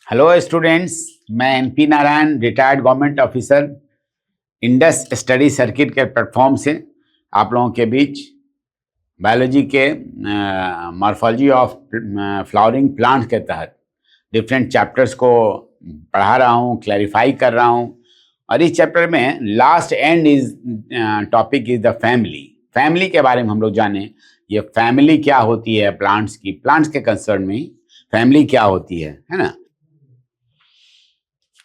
Hello students, मैं NP Narayan, retired government officer, Indus study circuit के platform से आप लोगों के बीच बायोलॉजी के मॉर्फोलॉजी ऑफ फ्लावरिंग प्लांट्स के तहत डिफरेंट चैप्टर्स को पढ़ा रहा हूँ, क्लैरिफाई कर रहा हूँ। और इस चैप्टर में last and is topic is the family के बारे में हम लोग जाने ये फैमिली क्या होती है प्लांट्स की, प्लांट्स के कंसर्न में ही फैमिली क्या होती है ना।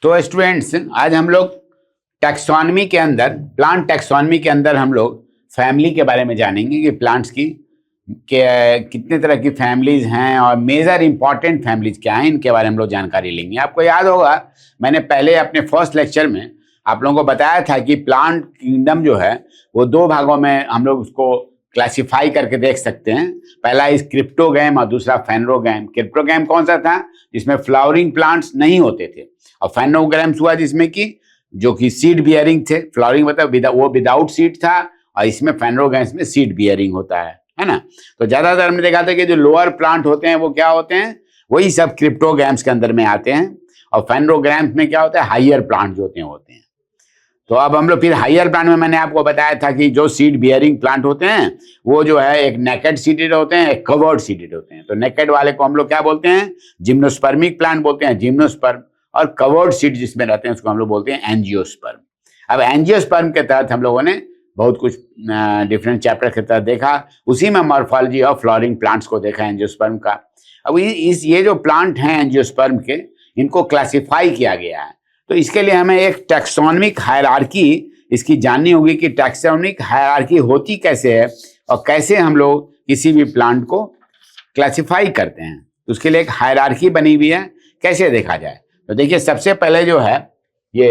तो स्टूडेंट्स, आज हम लोग टैक्सोनॉमी के अंदर, प्लांट टैक्सोनॉमी के अंदर हम लोग फैमिली के बारे में जानेंगे कि प्लांट्स की कितने तरह की फैमिलीज हैं और मेजर इंपॉर्टेंट फैमिलीज क्या हैं, इनके बारे में हम लोग जानकारी लेंगे। आपको याद होगा, मैंने पहले अपने फर्स्ट लेक्चर में आप लोगों को बताया था कि प्लांट किंगडम जो है वो दो भागों में हम लोग उसको क्लासिफाई करके देख सकते हैं। पहला इस क्रिप्टोगैम और दूसरा फैनरोगैम। क्रिप्टोगैम कौन सा था? जिसमें फ्लावरिंग प्लांट्स नहीं होते थे, और फैनोग्राम्स हुआ जिसमें कि जो कि सीड बियरिंग थे। फ्लावरिंग मतलब वो विदाउट सीड था, और इसमें फैनोग्राम्स में सीड बियरिंग होता है ना। तो ज्यादातर हमने देखा था कि जो लोअर प्लांट होते हैं वो क्या होते हैं, वही सब क्रिप्टोगैम्स के अंदर में आते हैं, और फैनोग्राम्स में क्या होता है, हाइयर प्लांट जो होते हैं। तो अब हम लोग फिर हाइयर प्लांट में मैंने आपको बताया था कि जो सीड बियरिंग प्लांट होते हैं वो जो है एक नेकेड सीडेड होते हैं, एक कवर्ड सीडेड होते हैं। तो नेकेड वाले को हम लोग क्या बोलते हैं, जिम्नोस्पर्मिक प्लांट बोलते हैं, जिम्नोस्पर्म। और कवर्ड सीड जिसमें रहते हैं उसको हम लोग बोलते हैं एंजियोस्पर्म। अब एंजियोस्पर्म के तहत हम लोगों ने बहुत कुछ डिफरेंट चैप्टर के तहत देखा, उसी में मॉर्फोलॉजी ऑफ फ्लावरिंग प्लांट्स को देखा एंजियोस्पर्म का। अब ये जो प्लांट हैं एंजियोस्पर्म के, इनको क्लासिफाई किया गया है। तो इसके लिए हमें एक टैक्सोनॉमिक हायरार्की इसकी जाननी होगी कि टैक्सोनॉमिक हायरार्की होती कैसे है और कैसे हम लोग किसी भी प्लांट को क्लासिफाई करते हैं। तो उसके लिए एक हायरार्की बनी हुई है, कैसे देखा जाए। तो देखिए, सबसे पहले जो है ये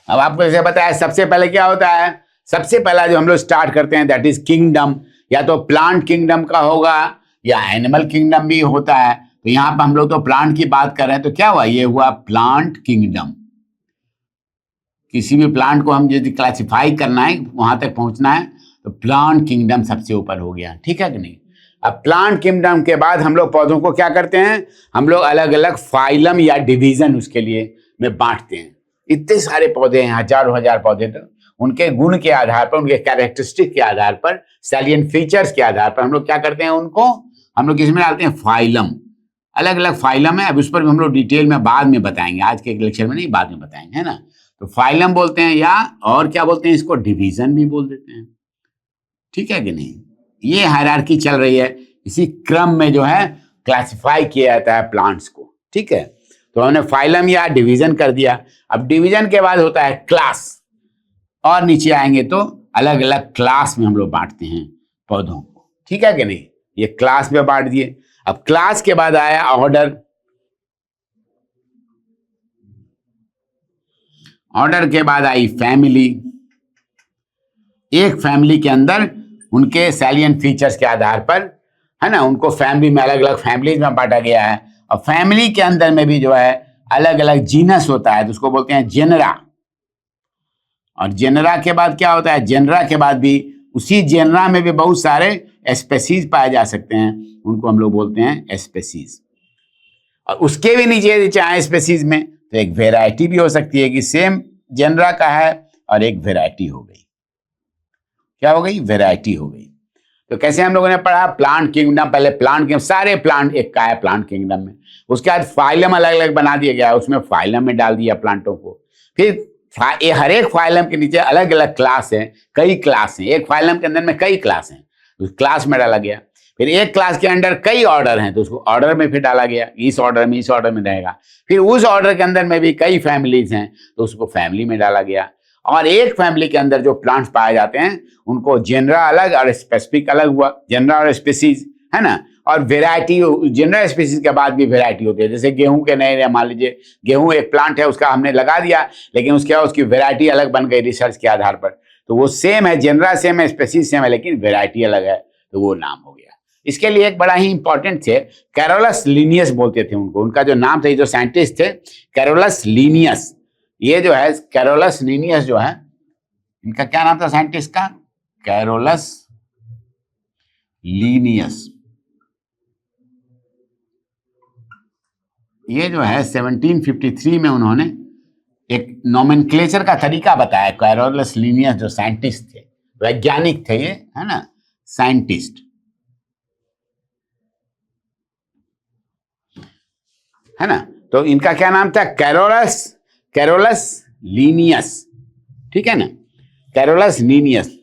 अब आपको जैसे बताया, सबसे पहले क्या होता है, सबसे पहला जो हम लोग स्टार्ट करते हैं दैट इज किंगडम। या तो प्लांट किंगडम का होगा या एनिमल किंगडम भी होता है। तो यहाँ पर हम लोग तो प्लांट की बात कर रहे हैं, तो क्या हुआ, ये हुआ प्लांट किंगडम। किसी भी प्लांट को हम यदि क्लासिफाई करना है, वहां तक पहुंचना है, तो प्लांट किंगडम सबसे ऊपर हो गया, ठीक है कि नहीं। अब प्लांट किंगडम के बाद हम लोग पौधों को क्या करते हैं, हम लोग अलग अलग फाइलम या डिवीजन उसके लिए में बांटते हैं। इतने सारे पौधे हैं, हजारों हजार पौधे, तो उनके गुण के आधार पर, उनके कैरेक्टरिस्टिक के आधार पर, सैलिएंट फीचर्स के आधार पर हम लोग क्या करते हैं, उनको हम लोग किसमें डालते हैं, फाइलम। अलग अलग फाइलम है, अब उस पर भी हम लोग डिटेल में बाद में बताएंगे, आज के लेक्चर में नहीं, बाद में बताएंगे, है ना। तो फाइलम बोलते हैं, या और क्या बोलते हैं, इसको डिवीजन भी बोल देते हैं, ठीक है कि नहीं। ये हायरार्की चल रही है, इसी क्रम में जो है क्लासिफाई किया जाता है प्लांट्स को, ठीक है। तो हमने फाइलम या डिवीजन कर दिया। अब डिवीजन के बाद होता है क्लास, और नीचे आएंगे तो अलग अलग क्लास में हम लोग बांटते हैं पौधों को, ठीक है कि नहीं। ये क्लास में बांट दिए। अब क्लास के बाद आया ऑर्डर। ऑर्डर के बाद आई फैमिली। एक फैमिली के अंदर उनके सैलिएंट फीचर्स के आधार पर, है ना, उनको फैमिली में, अलग अलग फैमिलीज में बांटा गया है। और फैमिली के अंदर में भी जो है अलग अलग जीनस होता है, तो उसको बोलते हैं जेनरा। और जेनरा के बाद क्या होता है, जेनरा के बाद भी उसी जेनरा में भी बहुत सारे स्पेसीज पाए जा सकते हैं, उनको हम लोग बोलते हैं स्पेसीज। और उसके भी नीचे चाहे स्पेसीज में तो एक वेराइटी भी हो सकती है कि सेम जेनरा का है और एक वेराइटी हो गई। क्या हो गई, वेराइटी हो गई। तो कैसे हम लोगों ने पढ़ा, प्लांट किंगडम, पहले प्लांट किंगडम, सारे प्लांट एक का है प्लांट किंगडम में। उसके बाद फाइलम अलग अलग बना दिया गया, उसमें फाइलम में डाल दिया प्लांटों को। फिर हर एक फाइलम के नीचे अलग अलग क्लास है, कई क्लास हैं, एक फाइलम के अंदर में कई क्लास हैं, उस क्लास में डाला गया। फिर एक क्लास के अंदर कई ऑर्डर हैं, तो उसको ऑर्डर में फिर डाला गया, इस ऑर्डर में रहेगा। फिर उस ऑर्डर के अंदर में भी कई फैमिलीज हैं, तो उसको फैमिली में डाला गया। और एक फैमिली के अंदर जो प्लांट्स पाए जाते हैं उनको जेनरा अलग और स्पेसिफिक अलग हुआ, जेनरा और स्पीसीज, है ना। और वेराइटी, जेनरा स्पीसीज के बाद भी वेराइटी होती है। जैसे गेहूं के नए, मान लीजिए गेहूं एक प्लांट है, उसका हमने लगा दिया, लेकिन उसके बाद उसकी वेराइटी अलग बन गई रिसर्च के आधार पर। तो वो सेम है, जेनरा सेम है, स्पीसीज सेम है, लेकिन वेराइटी अलग है, तो वो नाम हो गया। इसके लिए एक बड़ा ही इंपॉर्टेंट थे, कैरोलस लीनियस बोलते थे उनको, उनका जो नाम था, जो साइंटिस्ट थे कैरोलस लीनियस। ये जो है कैरोलस लीनियस जो है, इनका क्या नाम था साइंटिस्ट का? Carolus Linnaeus. ये जो है 1753 में उन्होंने एक नोमेनक्लेचर का तरीका बताया। कैरोलस लीनियस जो साइंटिस्ट थे, वैज्ञानिक थे ये, है ना, साइंटिस्ट, है ना। तो इनका क्या नाम था? कैरोलस, कैरोलस लीनियस, ठीक है ना, Carolus Linnaeus.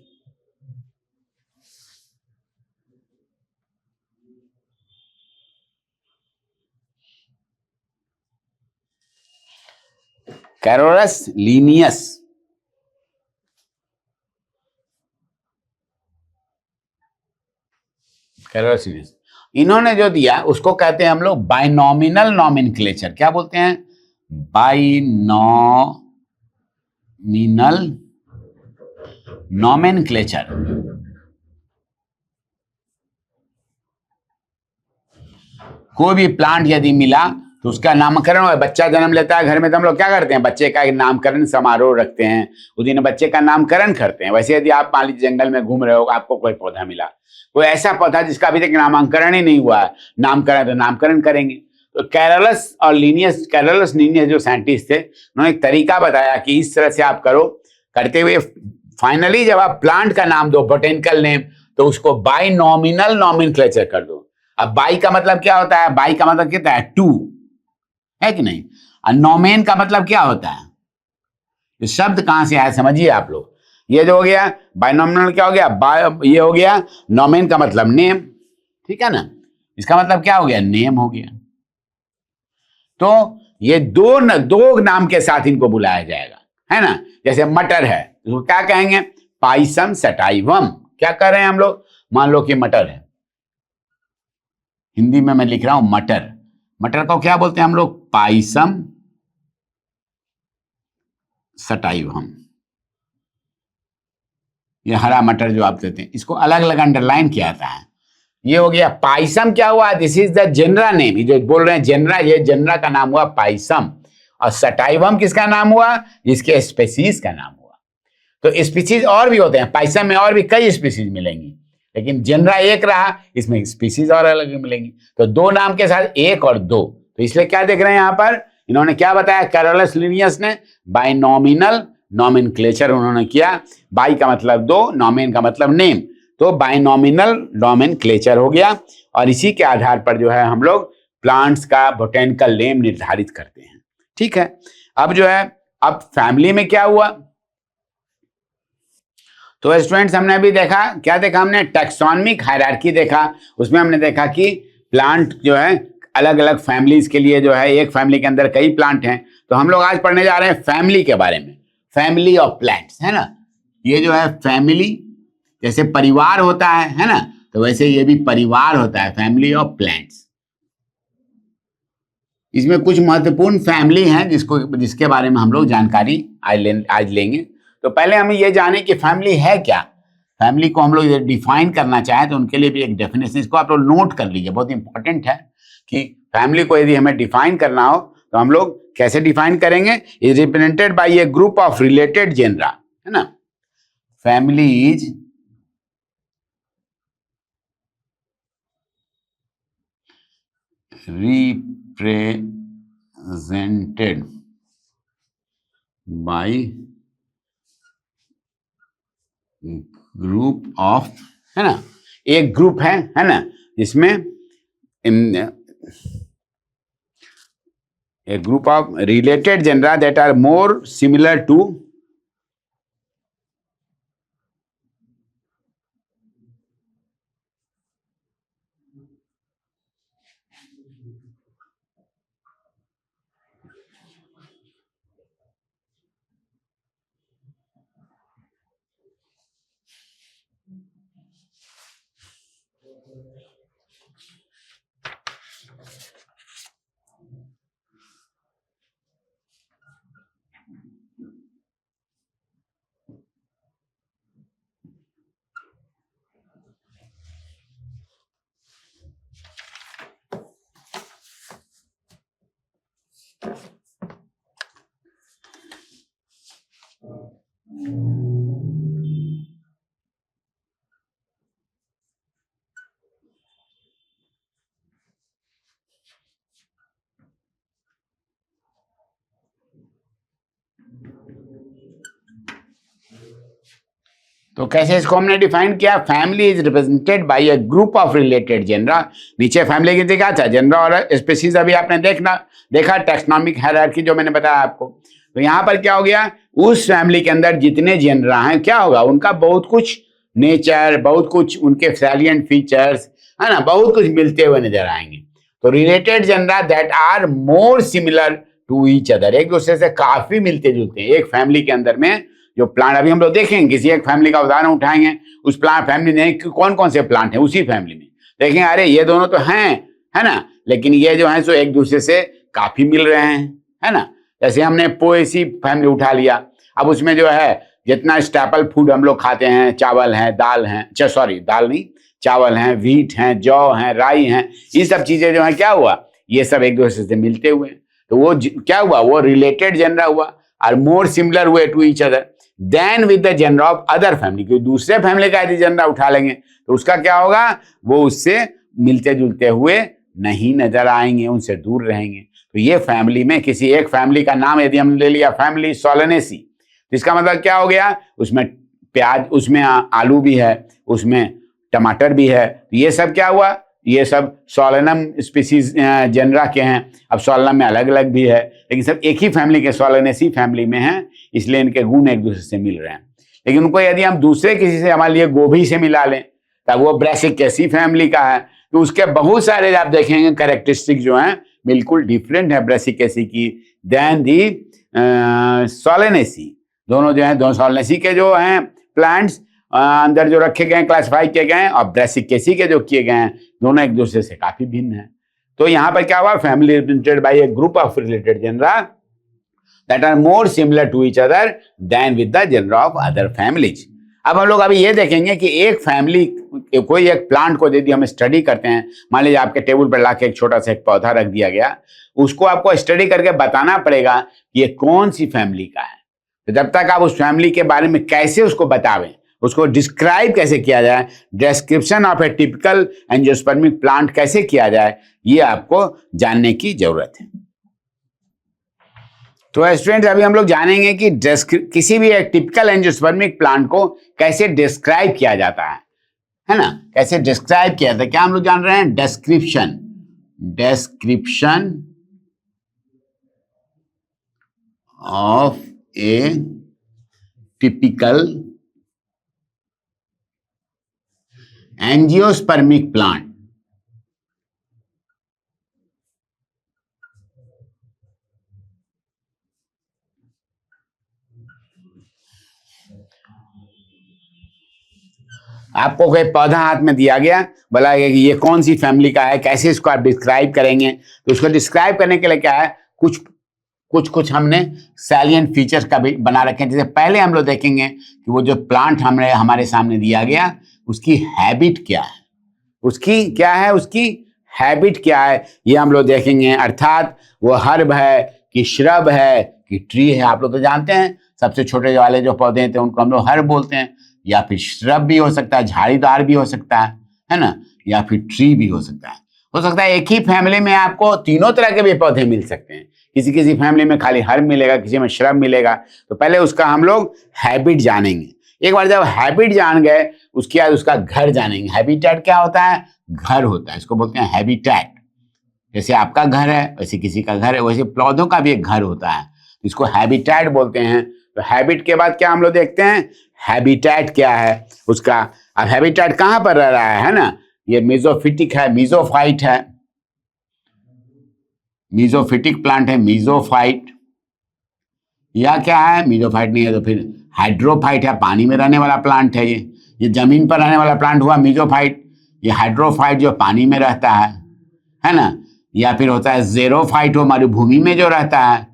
Carolus Linnaeus, Carolus Linnaeus, इन्होंने जो दिया उसको कहते हैं हम लोग बाइनोमिनल नोमेनक्लेचर। क्या बोलते हैं? बाइनोमिनल नोमेनक्लेचर। कोई भी प्लांट यदि मिला तो उसका नामकरण, और बच्चा जन्म लेता है घर में तो हम लोग क्या करते हैं? बच्चे का एक नामकरण समारोह रखते हैं, उस दिन बच्चे का नामकरण करते हैं। वैसे यदि आप मान लीजिए जंगल में घूम रहे हो, आपको कोई पौधा मिला, कोई ऐसा पौधा जिसका अभी तक नामांकरण ही नहीं हुआ है, नामकरण, तो नामकरण करेंगे। तो कैरोलस और लीनियस, कैरोलस लीनियस जो साइंटिस्ट थे, उन्होंने एक तरीका बताया कि इस तरह से आप करो। करते हुए फाइनली जब आप प्लांट का नाम दो, बोटेनिकल नेम, तो उसको बाइनोमिनल नोमेनक्लेचर कर दो। अब बाई का मतलब क्या होता है? बाई का मतलब क्या होता है? टू, है कि नहीं? और नोमेन का मतलब क्या होता है? ये शब्द कहां से आया समझिए आप लोग। ये जो हो गया बाइनोमिनल, क्या हो गया? ये हो गया नोमेन का मतलब नेम, ठीक है ना, इसका मतलब क्या हो गया? नेम हो गया। तो ये दो नाम के साथ इनको बुलाया जाएगा, है ना। जैसे मटर है, तो क्या कहेंगे? Pisum sativum. क्या कर रहे हैं हम लोग? मान लो कि मटर है, हिंदी में मैं लिख रहा हूं मटर, मटर को क्या बोलते हैं हम लोग? Pisum sativum. ये हरा मटर जो आप देते हैं, इसको अलग अलग अंडरलाइन किया जाता है। ये हो गया पाइसम। क्या हुआ? This is the genera name. ये जो बोल रहे हैं जेनरा, ये जेनरा का नाम हुआ पाइसम। और सटाइवम किसका नाम हुआ? जिसके स्पेसीज का नाम हुआ। तो स्पीसीज और भी होते हैं, पाइसम में और भी कई स्पीसीज मिलेंगी, लेकिन जेनरा एक रहा, इसमें स्पीसीज और अलग मिलेंगी। तो दो नाम के साथ एक और दो, तो इसलिए क्या देख रहे हैं यहां पर? इन्होंने क्या बताया कैरोलस लीनियस ने? बाइनोमिनल नोमेनक्लेचर उन्होंने किया। बाई का मतलब दो, नोमेन का मतलब नेम, तो बाइनोमिनल नोमेनक्लेचर हो गया। और इसी के आधार पर जो है हम लोग प्लांट्स का बोटेनिकल नेम निर्धारित करते हैं, ठीक है। अब जो है, अब फैमिली में क्या हुआ? तो स्टूडेंट्स हमने अभी देखा, क्या देखा हमने? टैक्सोनॉमिक हायरार्की देखा। उसमें हमने देखा कि प्लांट जो है अलग अलग फैमिलीज के लिए जो है, एक फैमिली के अंदर कई प्लांट हैं। तो हम लोग आज पढ़ने जा रहे हैं फैमिली के बारे में, फैमिली ऑफ प्लांट्स, है ना। ये जो है फैमिली, जैसे परिवार होता है ना, तो वैसे ये भी परिवार होता है, फैमिली ऑफ प्लांट्स। इसमें कुछ महत्वपूर्ण फैमिली हैं जिसके बारे में हम लोग जानकारी आज लेंगे। तो पहले हम ये जाने कि फैमिली है क्या। फैमिली को हम लोग डिफाइन करना चाहें तो उनके लिए भी एक डेफिनेशन, इसको आप लोग नोट कर लीजिए, बहुत इंपॉर्टेंट है कि फैमिली को यदि हमें डिफाइन करना हो तो हम लोग कैसे डिफाइन करेंगे? Is represented by a group of related genre, है ना। Family is represented by group of, है ना, एक ग्रुप है ना, जिसमें a group of related genera that are more similar to तो कैसे इसको हमने डिफाइन किया, family is represented by a group of related genre. नीचे फैमिली की देखा था, जेनरा और स्पीसीज अभी आपने देखा टैक्सोनॉमिक हायरार्की जो मैंने बताया आपको। तो यहाँ पर क्या हो गया, उस फैमिली के अंदर जितने जेनरा हैं क्या होगा, उनका बहुत कुछ नेचर, बहुत कुछ उनके सैलिएंट फीचर्स है ना, बहुत कुछ मिलते हुए नजर आएंगे। तो related genera that are more similar to each other, एक दूसरे से काफी मिलते जुलते हैं। एक फैमिली के अंदर में जो प्लांट अभी हम लोग देखेंगे, किसी एक फैमिली का उदाहरण उठाएंगे, उस प्लांट फैमिली में कौन कौन से प्लांट हैं उसी फैमिली में, देखेंगे अरे ये दोनों तो हैं, है ना, लेकिन ये जो है सो एक दूसरे से काफी मिल रहे हैं, है ना। जैसे हमने पोएसी फैमिली उठा लिया, अब उसमें जो है जितना स्टेपल फूड हम लोग खाते हैं, चावल है, दाल है, दाल नहीं, चावल हैं, व्हीट हैं, जौ हैं, राई हैं, ये सब चीजें जो है क्या हुआ, ये सब एक दूसरे से मिलते हुए, तो वो क्या हुआ, वो रिलेटेड जेनरा हुआ, और मोर सिमिलर हुए to each other than with the genera of other family. क्योंकि दूसरे फैमिली का यदि जेनरा उठा लेंगे तो उसका क्या होगा, वो उससे मिलते जुलते हुए नहीं नजर आएंगे, उनसे दूर रहेंगे। तो ये फैमिली में किसी एक फैमिली का नाम यदि हमने ले लिया फैमिली सोलेनेसी, तो इसका मतलब क्या हो गया, उसमें प्याज, उसमें आलू भी है, उसमें टमाटर भी है, तो ये सब क्या हुआ, ये सब सोलेनम स्पीसीज जेनरा के हैं। अब सोलेनम में अलग अलग भी है, लेकिन सब एक ही फैमिली के सोलेनेसी फैमिली में हैं, इसलिए इनके गुण एक दूसरे से मिल रहे हैं। लेकिन उनको यदि हम दूसरे किसी से, हमारे लिए गोभी से मिला लें, तब वो ब्रासिकेसी फैमिली का है, तो उसके बहुत सारे आप देखेंगे कैरेक्टरिस्टिक जो हैं बिल्कुल डिफरेंट है ब्रासिकेसी की देन दी सोलेनेसी। दोनों जो है, दोनों सोलेनेसी के जो हैं प्लांट्स अंदर जो रखे गए, क्लासिफाई किए गए, और ब्रासिकेसी के जो किए गए हैं, दोनों एक दूसरे से काफी भिन्न है। तो यहाँ पर क्या हुआ, family represented by a group of related genera that are more similar to each other than with the genera of other families. अब हम लोग अभी ये देखेंगे कि एक फैमिली, कोई एक प्लांट को यदि हम स्टडी करते हैं, मान लीजिए आपके टेबल पर लाके एक छोटा सा एक पौधा रख दिया गया, उसको आपको स्टडी करके बताना पड़ेगा कि ये कौन सी फैमिली का है। तो जब तक आप उस फैमिली के बारे में कैसे उसको बतावें, उसको डिस्क्राइब कैसे किया जाए, description of A typical angiospermic plant कैसे किया जाए, ये आपको जानने की जरूरत है। तो स्टूडेंट्स अभी हम लोग जानेंगे कि किसी भी एक टिपिकल एंजियोस्पर्मिक प्लांट को कैसे डिस्क्राइब किया जाता है ना, कैसे डिस्क्राइब किया जाता है। क्या हम लोग जान रहे हैं, description of A typical angiospermic plant. आपको कोई पौधा हाथ में दिया गया, बोला कि ये कौन सी फैमिली का है, कैसे इसको आप डिस्क्राइब करेंगे, तो उसको डिस्क्राइब करने के लिए क्या है, कुछ हमने सैलिएंट फीचर्स का भी बना रखे हैं। जैसे पहले हम लोग देखेंगे कि वो जो प्लांट हमारे सामने दिया गया, उसकी हैबिट क्या है, उसकी हैबिट क्या है, ये हम लोग देखेंगे। अर्थात वो हर्ब है कि श्रब है कि ट्री है। आप लोग तो जानते हैं सबसे छोटे वाले जो पौधे थे उनको हम लोग हर्ब बोलते हैं, या फिर श्रब भी हो सकता है, झाड़ीदार भी हो सकता है ना, या फिर ट्री भी हो सकता है। एक ही फैमिली में आपको तीनों तरह के भी पौधे मिल सकते हैं। किसी फैमिली में खाली हर्ब मिलेगा, किसी में श्रब मिलेगा। तो पहले उसका हम लोग हैबिट जानेंगे। एक बार जब हैबिट जान गए, उसके बाद उसका घर जानेंगे। हैबिटेट क्या होता है, घर होता है, इसको बोलते हैं हैबिटेट। जैसे आपका घर है वैसे किसी का घर है, वैसे पौधों का भी एक घर होता है, इसको हैबिटेट बोलते हैं। तो हैबिट के बाद क्या हम लोग देखते हैं, हैबिटेट क्या है उसका। अब हैबिटेट कहाँ पर रह रहा है ना, ये मेसोफिटिक है, मीजोफाइट है, मीजोफिटिक प्लांट है, मीजोफाइट, या क्या है, मीजोफाइट नहीं है तो फिर हाइड्रोफाइट है, पानी में रहने वाला प्लांट है। ये जमीन पर रहने वाला प्लांट हुआ मीजोफाइट। ये हाइड्रोफाइट जो पानी में रहता है ना, या फिर होता है जेरोफाइट, वो मरुभूमि में जो रहता है,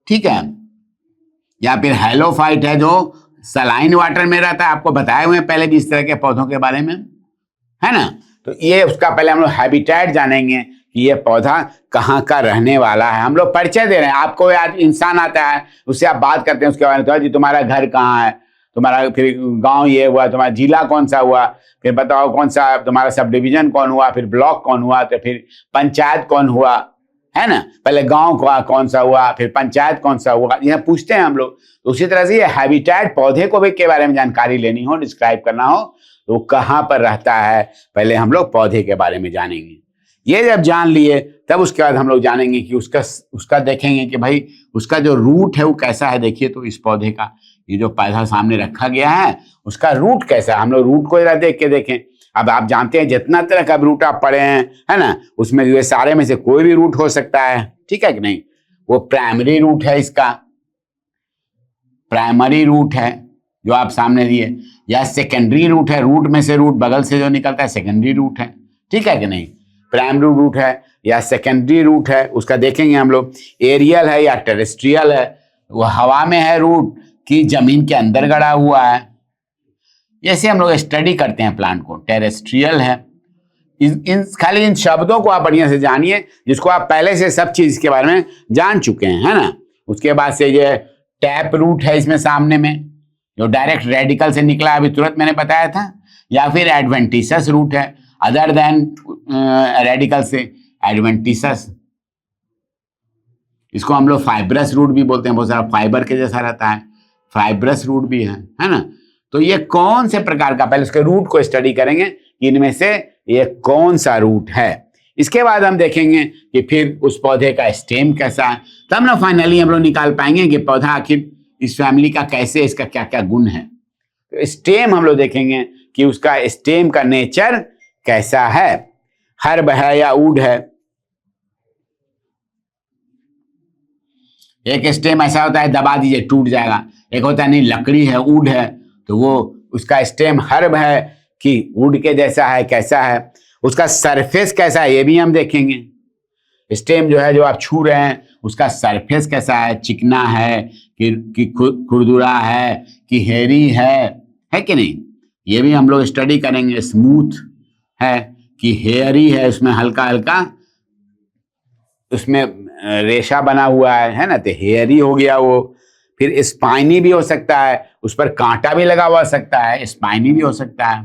ठीक है, या फिर हेलोफाइट है जो सलाइन वाटर में रहता है। आपको बताए हुए हैं पहले भी इस तरह के पौधों के बारे में, है ना। तो ये उसका पहले हम लोग हैबिटेट जानेंगे कि ये पौधा कहाँ का रहने वाला है। हम लोग परिचय दे रहे हैं आपको। आज इंसान आता है, उससे आप बात करते हैं, उसके बारे में तो जी तुम्हारा घर कहाँ है, तुम्हारा फिर गांव ये हुआ, तुम्हारा जिला कौन सा हुआ, फिर बताओ कौन सा तुम्हारा सब डिवीजन कौन हुआ, फिर ब्लॉक कौन हुआ, तो फिर पंचायत कौन हुआ, है ना। पहले गांव कौन सा हुआ, फिर पंचायत कौन सा हुआ, यह पूछते हैं हम लोग। तो उसी तरह से ये हैबिटेट, पौधे को भी के बारे में जानकारी लेनी हो, डिस्क्राइब करना हो, तो वो कहाँ पर रहता है, पहले हम लोग पौधे के बारे में जानेंगे। ये जब जान लिए तब उसके बाद हम लोग जानेंगे कि उसका देखेंगे कि भाई उसका जो रूट है वो कैसा है। देखिए तो इस पौधे का ये जो पौधा सामने रखा गया है उसका रूट कैसा है, हम लोग रूट को जरा देख के देखें। अब आप जानते हैं जितना तरह का रूट आप पढ़े हैं, है ना, उसमें ये सारे में से कोई भी रूट हो सकता है, ठीक है कि नहीं। वो प्राइमरी रूट है, इसका प्राइमरी रूट है जो आप सामने दिए, या सेकेंडरी रूट है, रूट में से रूट बगल से जो निकलता है सेकेंडरी रूट है, ठीक है कि नहीं। प्राइमरी रूट है या सेकेंडरी रूट है, उसका देखेंगे हम लोग। एरियल है या टेरेस्ट्रियल है, वो हवा में है रूट कि जमीन के अंदर गड़ा हुआ है। जैसे हम लोग स्टडी करते हैं प्लांट को, टेरेस्ट्रियल है। खाली इन शब्दों को आप बढ़िया से जानिए, जिसको आप पहले से सब चीज के बारे में जान चुके हैं, है ना। उसके बाद से ये टैप रूट है इसमें सामने में, जो डायरेक्ट रेडिकल से निकला, अभी तुरंत मैंने बताया था। या फिर एडवेंटिसस रूट है, अदर देन रेडिकल से एडवेंटिसस। इसको हम लोग फाइब्रस रूट भी बोलते हैं, बहुत सारा फाइबर के जैसा रहता है, फाइब्रस रूट भी है ना। तो ये कौन से प्रकार का, पहले उसके रूट को स्टडी करेंगे कि इनमें से ये कौन सा रूट है। इसके बाद हम देखेंगे कि फिर उस पौधे का स्टेम कैसा है, तब ना फाइनली हम लोग निकाल पाएंगे कि पौधा आखिर इस फैमिली का कैसे, इसका क्या क्या गुण है। तो स्टेम हम लोग देखेंगे कि उसका स्टेम का नेचर कैसा है, हर्ब है या वुड है। एक स्टेम ऐसा होता है दबा दीजिए टूट जाएगा, एक होता है नहीं लकड़ी है, वुड है, तो वो उसका स्टेम हर्ब है कि वुड के जैसा है, कैसा है। उसका सरफेस कैसा है ये भी हम देखेंगे। स्टेम जो है जो आप छू रहे हैं उसका सरफेस कैसा है, चिकना है कि खुरदुरा है कि हेरी है कि नहीं, ये भी हम लोग स्टडी करेंगे। स्मूथ है कि हेयरी है, उसमें हल्का हल्का उसमें रेशा बना हुआ है ना, तो हेयरी हो गया वो। फिर स्पाइनी भी हो सकता है, उस पर कांटा भी लगा हुआ सकता है, स्पाइनी भी हो सकता है।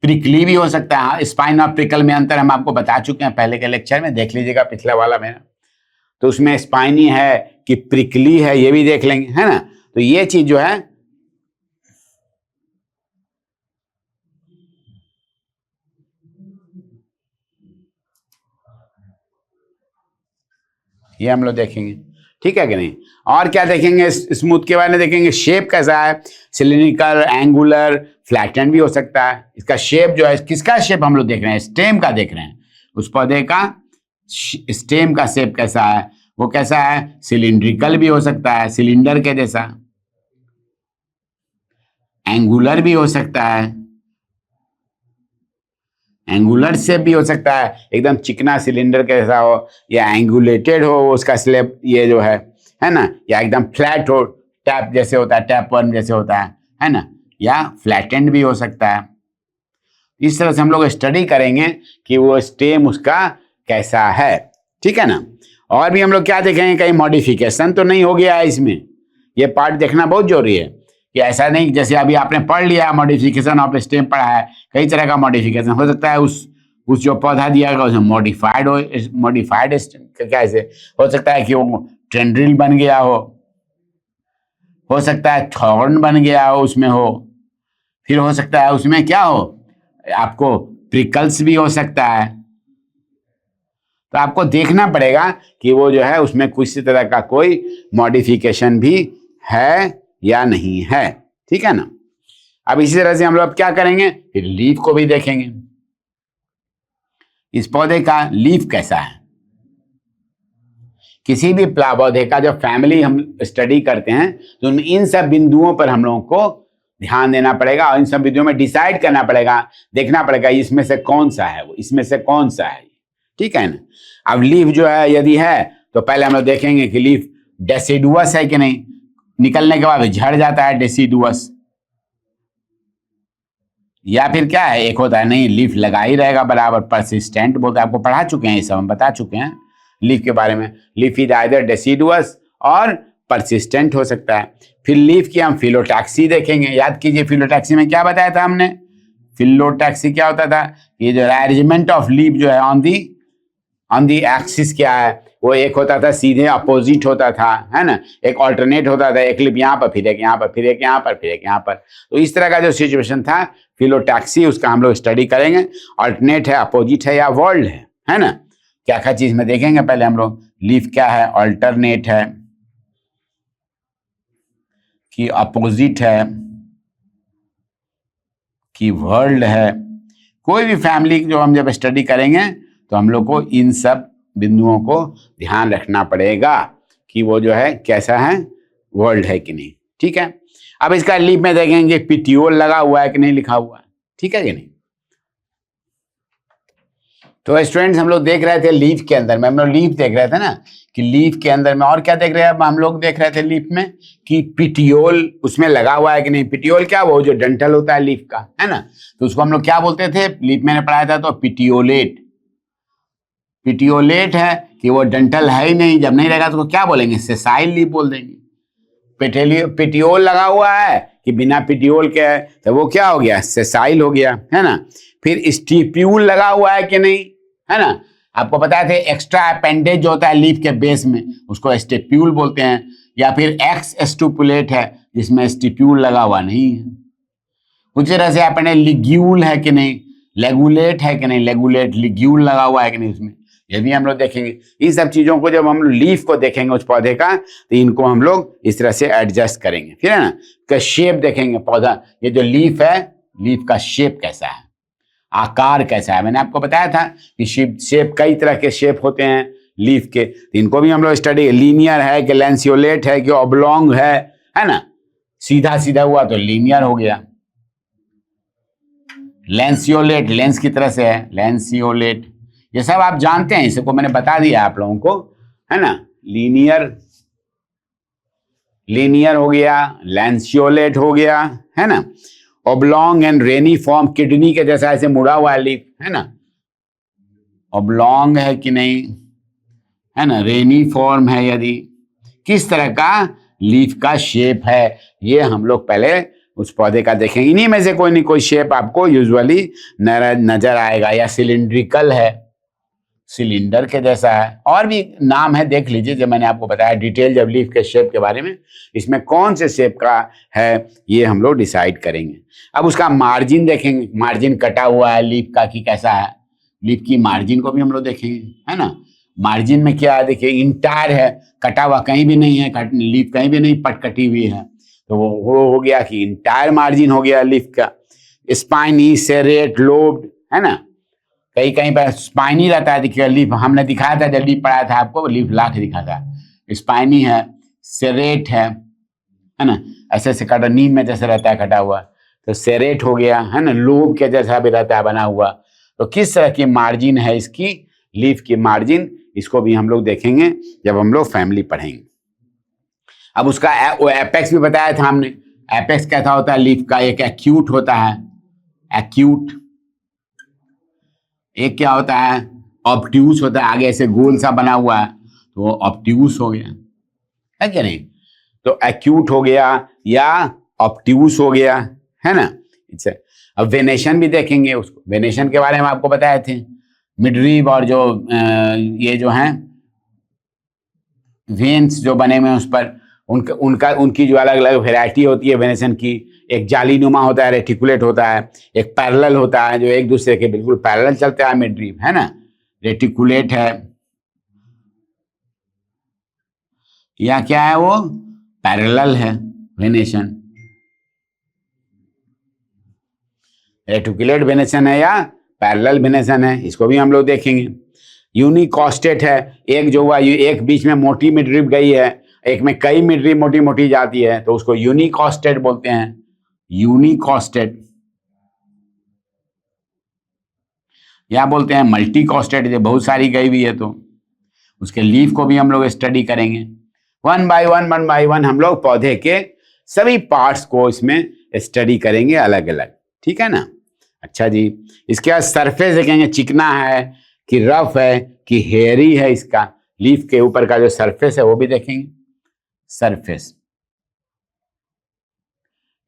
प्रिकली भी हो सकता है। स्पाइन और प्रिकल में अंतर हम आपको बता चुके हैं पहले के लेक्चर में, देख लीजिएगा पिछला वाला मेरा। तो उसमें स्पाइनी है कि प्रिकली है ये भी देख लेंगे, है ना। तो ये चीज जो है ये हम लोग देखेंगे, ठीक है कि नहीं। और क्या देखेंगे, स्मूथ के बारे में देखेंगे। शेप कैसा है, सिलिंड्रिकल, एंगुलर, फ्लैटन भी हो सकता है। इसका शेप जो है, किसका शेप हम लोग देख रहे हैं, स्टेम का देख रहे हैं। उस पौधे का स्टेम का शेप कैसा है, वो कैसा है, सिलिंड्रिकल भी हो सकता है, सिलेंडर के जैसा। एंगुलर भी हो सकता है, एंगुलर शेप भी हो सकता है, एकदम चिकना सिलेंडर के जैसा हो, या एंगुलेटेड हो उसका स्लेब ये जो है ना, या एकदम फ्लैट हो, टैप जैसे होता है, टैप वर्म जैसे होता है ना, या फ्लैटेंड भी हो सकता है। इस तरह से हम लोग स्टडी करेंगे कि वो स्टेम उसका कैसा है, ठीक है ना। और भी हम लोग क्या देखेंगे, कहीं मॉडिफिकेशन तो नहीं हो गया है इसमें, ये पार्ट देखना बहुत जरूरी है कि ऐसा नहीं जैसे अभी आपने पढ़ लिया मॉडिफिकेशन ऑफ स्टेम पढ़ा है, कई तरह का मॉडिफिकेशन हो सकता है। उस जो पौधा दिया गया उसमें मॉडिफाइड कैसे हो सकता है कि वो टेंड्रिल बन गया हो सकता है थॉर्न बन गया हो उसमें हो, फिर हो सकता है उसमें क्या हो, आपको प्रिकल्स भी हो सकता है। तो आपको देखना पड़ेगा कि वो जो है उसमें किसी तरह का कोई मॉडिफिकेशन भी है या नहीं है, ठीक है ना। अब इसी तरह से हम लोग क्या करेंगे, फिर लीफ को भी देखेंगे। इस पौधे का लीफ कैसा है, किसी भी पौधे का जब फैमिली हम स्टडी करते हैं तो इन सब बिंदुओं पर हम लोगों को ध्यान देना पड़ेगा और इन सब बिंदुओं में डिसाइड करना पड़ेगा, देखना पड़ेगा इसमें से कौन सा है वो, इसमें से कौन सा है, ठीक है ना। अब लीफ जो है यदि है तो पहले हम लोग देखेंगे कि लीफ डेसिडुअस है कि नहीं, निकलने के बाद झड़ जाता है डेसिडुअस, या फिर क्या है, एक होता है नहीं लीफ लगा ही रहेगा बराबर, परसिस्टेंट बोलते हैं, आपको पढ़ा चुके हैं ये सब, हम बता चुके हैं लीफ के बारे में। लीफ इज आइदर डेसिडुअस और परसिस्टेंट हो सकता है। फिर लीफ की हम फिलोटैक्सी देखेंगे। याद कीजिए फिलोटैक्सी में क्या बताया था हमने, फिलोटैक्सी क्या होता था, ये जो अरेंजमेंट ऑफ लीफ जो है ऑन दी एक्सिस क्या है, वो एक होता था सीधे अपोजिट होता था, है ना, एक ऑल्टरनेट होता था, एक लीफ यहाँ पर फिर एक यहाँ पर फिर एक यहाँ पर फिर एक यहाँ पर। तो इस तरह का जो सिचुएशन था फिलोटैक्सी, उसका हम लोग स्टडी करेंगे। ऑल्टरनेट है, अपोजिट है या वर्ल्ड है ना, क्या क्या चीज में देखेंगे। पहले हम लोग लीफ क्या है, ऑल्टरनेट है कि अपोजिट है कि वर्ल्ड है। कोई भी फैमिली जो हम जब स्टडी करेंगे तो हम लोग को इन सब बिंदुओं को ध्यान रखना पड़ेगा कि वो जो है कैसा है, वर्ल्ड है कि नहीं। ठीक है, अब इसका लीफ में देखेंगे पिटियोल लगा हुआ है कि नहीं लिखा हुआ है, ठीक है कि नहीं। तो स्टूडेंट्स हम लोग देख रहे थे लीफ के अंदर में, हम लोग लीफ देख रहे थे ना कि लीफ के अंदर में और क्या देख रहे हैं, अब हम लोग देख रहे थे लीफ में कि पिटियोल उसमें लगा हुआ है कि नहीं। पिटियोल क्या, वो जो डंठल होता है लीफ का, है ना, तो उसको हम लोग क्या बोलते थे, लीफ मैंने पढ़ाया था तो पिटियोलेट। पिटियोलेट है कि वो डंठल है ही नहीं, जब नहीं रहेगा तो क्या बोलेंगे, सेसाइल लीफ बोल देंगे। पिटियोल लगा हुआ है कि बिना पिटियोल के है, तो वो क्या हो गया, सेसाइल हो गया, है ना। फिर स्टिप्यूल लगा हुआ है कि नहीं, है ना, आपको पता थे एक्स्ट्रा अपेंडेज जो होता है लीफ के बेस में उसको स्टिप्यूल बोलते हैं। या फिर एक्स स्टुपुलेट है जिसमें स्टिप्यूल लगा हुआ नहीं है। उसी तरह से अपने लिग्यूल है कि नहीं, लेगुलेट है कि नहीं, लेगुलेट लिग्यूल लगा हुआ है कि नहीं उसमें, ये भी हम लोग देखेंगे। इन सब चीजों को जब हम लीफ को देखेंगे उस पौधे का, तो इनको हम लोग इस तरह से एडजस्ट करेंगे, फिर है ना, का शेप देखेंगे पौधा, ये जो लीफ है, लीफ का शेप कैसा है, आकार कैसा है। मैंने आपको बताया था कि शेप कई तरह के शेप होते हैं लीफ के, तो इनको भी हम लोग स्टडी, लीनियर है कि लैंसियोलेट है कि ऑब्लॉन्ग है ना, सीधा सीधा हुआ तो लीनियर हो गया। लैंसियोलेट लेंस की तरह से है, लैंसियोलेट, ये सब आप जानते हैं, इसको मैंने बता दिया आप लोगों को, है ना। लीनियर हो गया, लैंसियोलेट हो गया, है ना। Oblong and rainy form, kidney के जैसा ऐसे मुड़ा हुआ लीफ, है ना, ओब्लॉन्ग है कि नहीं, है ना, रेनी फॉर्म है यदि, किस तरह का लीफ का शेप है, ये हम लोग पहले उस पौधे का देखेंगे। इन्हीं में से कोई नहीं कोई शेप आपको यूजुअली नजर आएगा। या सिलिंड्रिकल है, सिलेंडर के जैसा है, और भी नाम है, देख लीजिए जब मैंने आपको बताया डिटेल जब लीफ के शेप के बारे में, इसमें कौन से शेप का है ये हम लोग डिसाइड करेंगे। अब उसका मार्जिन देखेंगे, मार्जिन कटा हुआ है लीफ का कि कैसा है, लीफ की मार्जिन को भी हम लोग देखेंगे, है ना। मार्जिन में क्या है, देखिए इंटायर है, कटा हुआ कहीं भी नहीं है, लीफ कहीं भी नहीं पट कटी हुई है, तो वो हो गया कि इंटायर मार्जिन हो गया लीफ का। स्पाइनी, सेरेट, लोब्ड, है ना, कहीं कहीं पर स्पाइनी रहता है, देखिए लीफ हमने दिखाया था जब लीफ पढ़ाया था आपको, लीफ ला के दिखा था, स्पाइनी है, सेरेट है ना, ऐसे ऐसे कटा, नीम में जैसे रहता है कटा हुआ, तो सेरेट हो गया, है ना, लोब के जैसा भी रहता है बना हुआ। तो किस तरह की मार्जिन है इसकी, लीफ की मार्जिन, इसको भी हम लोग देखेंगे जब हम लोग फैमिली पढ़ेंगे। अब उसका एपेक्स भी बताया था हमने, एपेक्स कैसा होता है लीफ का, एक एक्यूट होता है, एक्यूट, एक क्या होता है, ऑब्ट्यूस होता है, आगे ऐसे गोल सा बना हुआ है तो वो ऑब्ट्यूस हो गया, है क्या नहीं। तो एक्यूट हो गया या ऑब्ट्यूस हो गया, है ना। अच्छा, अब वेनेशन भी देखेंगे उसको, वेनेशन के बारे में आपको बताए थे, मिडरीब और जो ये जो हैं वेन्स जो बने हुए हैं उस पर, उनकी जो अलग अलग वेराइटी होती है वेनेशन की, एक जालीनुमा होता है, रेटिकुलेट होता है, एक पैरेलल होता है जो एक दूसरे के बिल्कुल पैरेलल चलता है, मिडरीब, है ना, रेटिकुलेट है, या क्या है वो, पैरेलल है वेनेशन, रेटिकुलेट वेनेशन है या पैरेलल वेनेशन है, इसको भी हम लोग देखेंगे। यूनिकॉस्टेट है, एक जो हुआ एक बीच में मोटी मिडरीब गई है, एक में कई मिडरीब मोटी मोटी जाती है, तो उसको यूनिकॉस्टेट बोलते हैं, यूनिकॉस्टेट, या बोलते हैं मल्टीकॉस्टेट, जो बहुत सारी गई हुई है तो उसके लीफ को भी हम लोग स्टडी करेंगे। वन बाय वन हम लोग पौधे के सभी पार्ट्स को इसमें स्टडी करेंगे अलग अलग, ठीक है ना। अच्छा जी, इसके बाद सरफेस देखेंगे, चिकना है कि रफ है कि हेयरी है, इसका लीफ के ऊपर का जो सरफेस है वो भी देखेंगे। सरफेस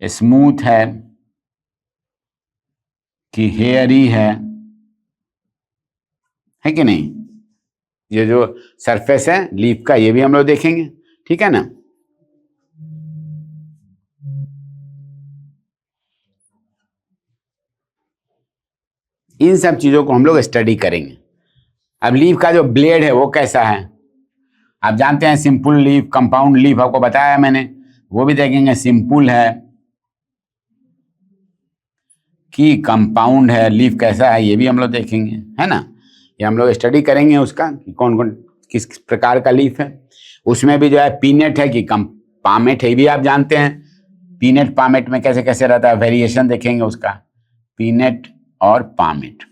स्मूथ है कि हेयरी है कि नहीं, ये जो सरफेस है लीफ का ये भी हम लोग देखेंगे, ठीक है ना। इन सब चीजों को हम लोग स्टडी करेंगे। अब लीफ का जो ब्लेड है वो कैसा है, आप जानते हैं सिंपल लीफ, कंपाउंड लीफ आपको बताया मैंने, वो भी देखेंगे। सिंपल है कि कंपाउंड है, लीफ कैसा है ये भी हम लोग देखेंगे, है ना। ये हम लोग स्टडी करेंगे उसका कि कौन कौन किस प्रकार का लीफ है। उसमें भी जो है पीनेट है कि कम पामेट है, ये भी आप जानते हैं। पीनेट पामेट में कैसे कैसे रहता है, वेरिएशन देखेंगे उसका, पीनेट और पामेट।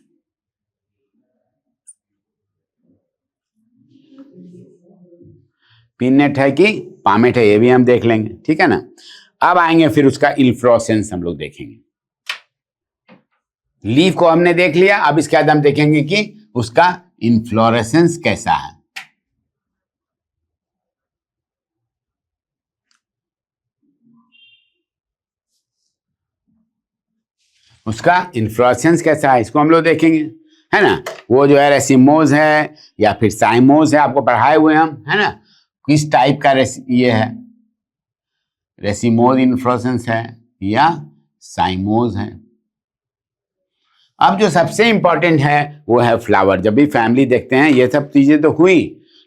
पीनेट है कि पामेट है ये भी हम देख लेंगे, ठीक है ना। अब आएंगे फिर उसका इन्फ्लोरेसेंस हम लोग देखेंगे। लीफ को हमने देख लिया, अब इसके बाद हम देखेंगे कि उसका इन्फ्लोरेसेंस कैसा है। उसका इन्फ्लोरेसेंस कैसा है इसको हम लोग देखेंगे, है ना। वो जो है रेसिमोज है या फिर साइमोज है, आपको पढ़ाए हुए हम, है ना। किस टाइप का ये है, रेसिमोज इन्फ्लोरेसेंस है या साइमोज है। अब जो सबसे इंपॉर्टेंट है वो है फ्लावर। जब भी फैमिली देखते हैं ये सब चीजें तो हुई,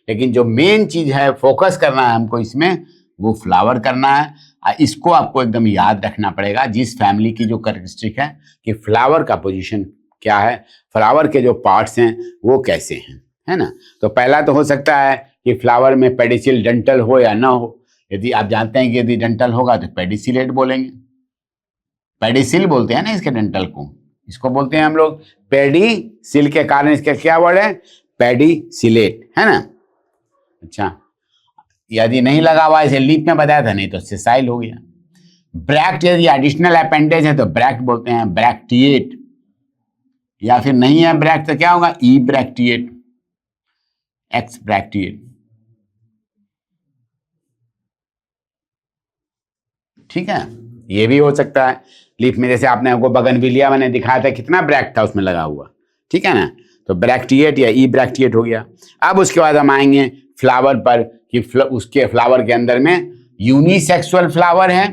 लेकिन जो मेन चीज है फोकस करना है हमको इसमें, वो फ्लावर करना है। इसको आपको एकदम याद रखना पड़ेगा, जिस फैमिली की जो कैरेक्टरिस्टिक है कि फ्लावर का पोजीशन क्या है, फ्लावर के जो पार्ट्स हैं वो कैसे हैं, है ना। तो पहला तो हो सकता है कि फ्लावर में पेडिसिल डंटल हो या ना हो। यदि आप जानते हैं कि यदि डंटल होगा तो पेडिसिलेट बोलेंगे, पेडिसिल बोलते हैं ना इसके डंटल को, इसको बोलते हैं हम लोग पेडिसिल के कारण इसका क्या वर्ड है, पेडिसिलेट, है ना। अच्छा, यदि नहीं लगा हुआ इसे लीफ में बताया था, नहीं तो सेसाइल हो गया। ब्रैक्ट यदि एडिशनल अपेंडेज है तो ब्रैक्ट बोलते हैं, ब्रैक्टिएट। या फिर नहीं है ब्रैक्ट तो क्या होगा, ई ब्रैक्टिएट, एक्स ब्रैक्टिएट, ठीक है। ये भी हो सकता है लीफ में, जैसे आपने हमको बगनविलिया मैंने दिखाया था कितना ब्रैक्ट था उसमें लगा हुआ, ठीक है ना। तो ब्रैक्टिएट या ई ब्रैक्टिएट हो गया। अब उसके बाद हम आएंगे फ्लावर पर कि उसके फ्लावर के अंदर में यूनिसेक्सुअल फ्लावर है,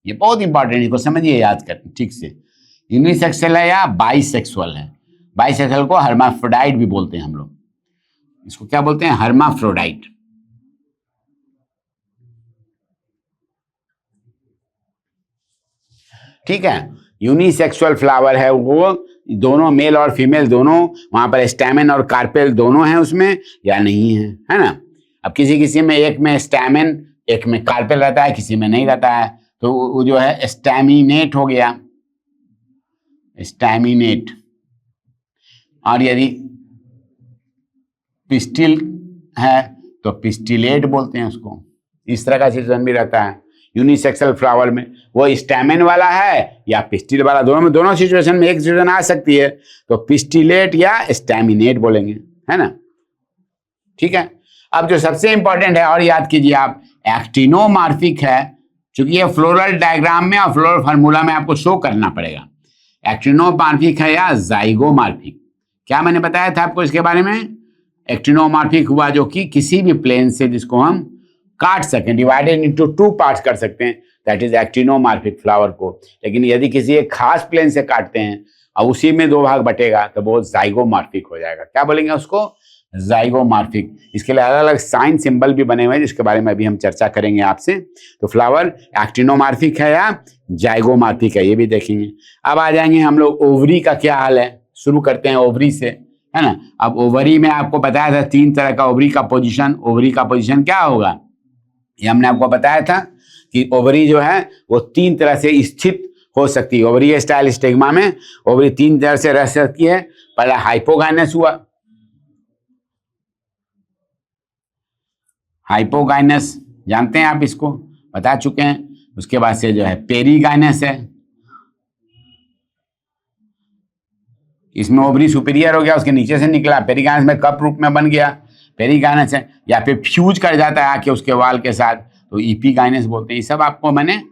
ये बहुत इंपॉर्टेंट, इसको समझिए याद कर ठीक से। यूनिसेक्सुअल है या बाइसेक्सुअल है। बाइसेक्सुअल को हर्माफ्रोडाइट भी बोलते हैं हम लोग, इसको क्या बोलते हैं, हर्माफ्रोडाइट, ठीक है। यूनिसेक्सुअल फ्लावर है वो, दोनों मेल और फीमेल दोनों, वहां पर स्टैमेन और कार्पेल दोनों हैं उसमें या नहीं है ना। अब किसी किसी में एक में स्टैमेन एक में कार्पेल रहता है, किसी में नहीं रहता है, तो वो जो है स्टैमिनेट हो गया, स्टैमिनेट। और यदि पिस्टिल है तो पिस्टिलेट बोलते हैं उसको, इस तरह का सिचुएशन भी रहता है यूनिसेक्सुअल फ्लावर में। वो स्टैमेन वाला है या पिस्टिल वाला, दोनों में, दोनों सिचुएशन में एक सिचुएशन आ सकती है, तो पिस्टिलेट या स्टैमिनेट बोलेंगे, है ना, ठीक है। अब जो सबसे इंपॉर्टेंट है और याद कीजिए आप, एक्टिनोमार्फिक है, क्योंकि ये फ्लोरल डायग्राम में और फ्लोरल फार्मूला में आपको शो करना पड़ेगा। एक्टिनोमार्फिक है या जाइगोमार्फिक, क्या मैंने बताया था आपको इसके बारे में। एक्टिनोमार्फिक हुआ जो कि किसी भी प्लेन से जिसको हम काट सकें, डिवाइडेड इनटू टू पार्ट्स कर सकते हैं, दैट इज एक्टिनोमार्फिक फ्लावर को। लेकिन यदि किसी एक खास प्लेन से काटते हैं और उसी में दो भाग बटेगा तो वो जाइगोमार्फिक हो जाएगा, क्या बोलेंगे उसको, जाइगोमार्फिक। इसके लिए अलग अलग साइन सिंबल भी बने हुए हैं जिसके बारे में अभी हम चर्चा करेंगे आपसे। तो फ्लावर एक्टिनोमार्फिक है या जाइगोमार्फिक है ये भी देखेंगे। अब आ जाएंगे हम लोग ओवरी का क्या हाल है, शुरू करते हैं ओवरी से, है ना। अब ओवरी में आपको बताया था तीन तरह का ओवरी का पोजीशन, ओवरी का पोजीशन क्या होगा ये हमने आपको बताया था कि ओवरी जो है वो तीन तरह से स्थित हो सकती है। ओवरी स्टाइल स्टिग्मा में ओवरी तीन तरह से रह सकती है। पहला हाइपोगाइनस हुआ, हाइपोगाइनस जानते हैं आप, इसको बता चुके हैं। उसके बाद से जो है पेरीगाइनस है, इसमें ओवरी सुपीरियर हो गया, उसके नीचे से निकला, पेरिगाइनस में कप रूप में बन गया, पेरिगाइनस है, या फिर फ्यूज कर जाता है आके उसके वाल के साथ, तो इपीगाइनस बोलते हैं। ये सब आपको मैंने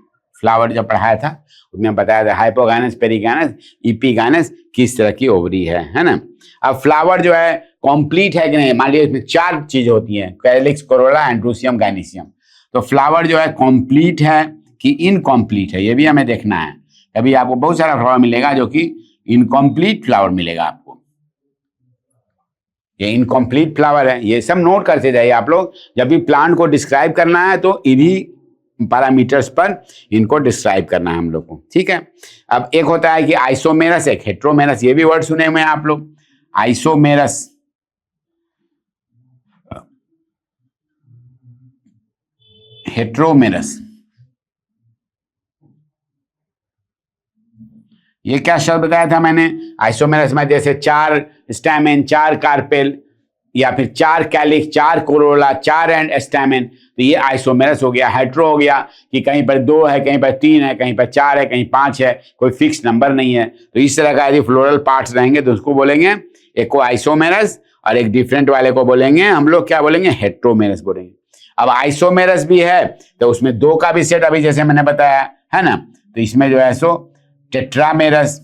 फ्लावर जब पढ़ाया था उसमें बताया था, हाइपोगाइनस, पेरिगाइनस, इपीगाइनस, किस तरह की ओवरी है ना। अब फ्लावर जो है कंप्लीट है कि नहीं, मान लीजिए इसमें 4 चीज होती हैं, कैलिक्स, कोरोला, एंड्रोसियम, गाइनिसियम। तो फ्लावर जो है कंप्लीट है कि इनकम्प्लीट है, ये भी हमें देखना है। कभी आपको बहुत सारा फ्लावर मिलेगा जो कि इनकम्प्लीट फ्लावर मिलेगा आपको, ये इनकम्प्लीट फ्लावर है। ये सब नोट करते जाइए आप लोग, जब भी प्लांट को डिस्क्राइब करना है तो इन्हीं पैरामीटर्स पर इनको डिस्क्राइब करना है हम लोग को, ठीक है। अब एक होता है कि आइसोमेरस, एक हेट्रोमेरस, ये भी वर्ड सुने हुए हैं आप लोग। आइसोमेरस, हेट्रोमेरस, ये क्या शब्द बताया था मैंने? आइसोमेरस में जैसे 4 स्टैमेन, 4 कार्पेल, या फिर 4 कैलिक्स, 4 कोरोला, 4 एंड स्टैमेन, तो ये आइसोमेरस हो गया। हेट्रो हो गया कि कहीं पर 2 है, कहीं पर 3 है, कहीं पर 4 है, कहीं 5 है, कोई फिक्स नंबर नहीं है। तो इस तरह का यदि फ्लोरल पार्ट्स रहेंगे तो उसको बोलेंगे एक को आइसोमेरस, और एक डिफरेंट वाले को बोलेंगे हम लोग क्या बोलेंगे? हेट्रोमेरस बोलेंगे। अब आइसोमेरस भी है तो उसमें 2 का भी सेट, अभी जैसे मैंने बताया है ना, तो इसमें जो है सो टेट्रामेरस,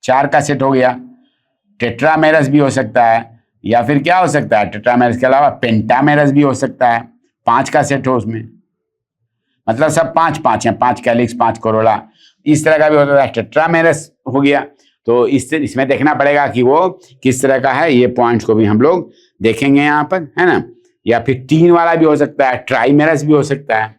4 का सेट हो गया। टेट्रामेरस भी हो सकता है, या फिर क्या हो सकता है टेट्रामेरस के अलावा? पेंटामेरस भी हो सकता है, 5 का सेट हो उसमें, मतलब सब 5 हैं, 5 कैलिक्स, 5 कोरोला, इस तरह का भी होता है। टेट्रामेरस हो गया, तो इसमें देखना पड़ेगा कि वो किस तरह का है। ये पॉइंट्स को भी हम लोग देखेंगे यहाँ पर, है ना। या फिर 3 वाला भी हो सकता है, ट्राइमेरस भी हो सकता है,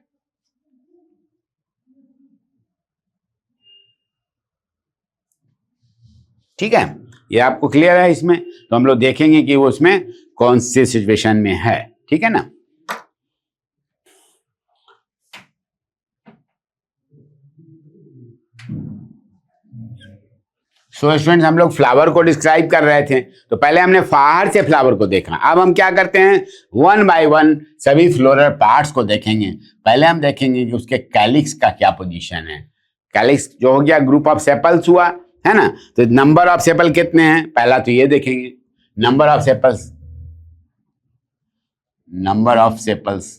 ठीक है। ये आपको क्लियर है इसमें? तो हम लोग देखेंगे कि वो उसमें कौन सी सिचुएशन में है, ठीक है ना। सो स्टूडेंट्स, हम लोग फ्लावर को डिस्क्राइब कर रहे थे, तो पहले हमने फाहर से फ्लावर को देखा। अब हम क्या करते हैं, 1 बाय 1 सभी फ्लोरल पार्ट्स को देखेंगे। पहले हम देखेंगे कि उसके कैलिक्स का क्या पोजीशन है। कैलिक्स जो हो गया ग्रुप ऑफ सेपल्स हुआ, है ना। तो नंबर ऑफ सेपल कितने हैं, पहला तो ये देखेंगे, number of sepals, number of sepals.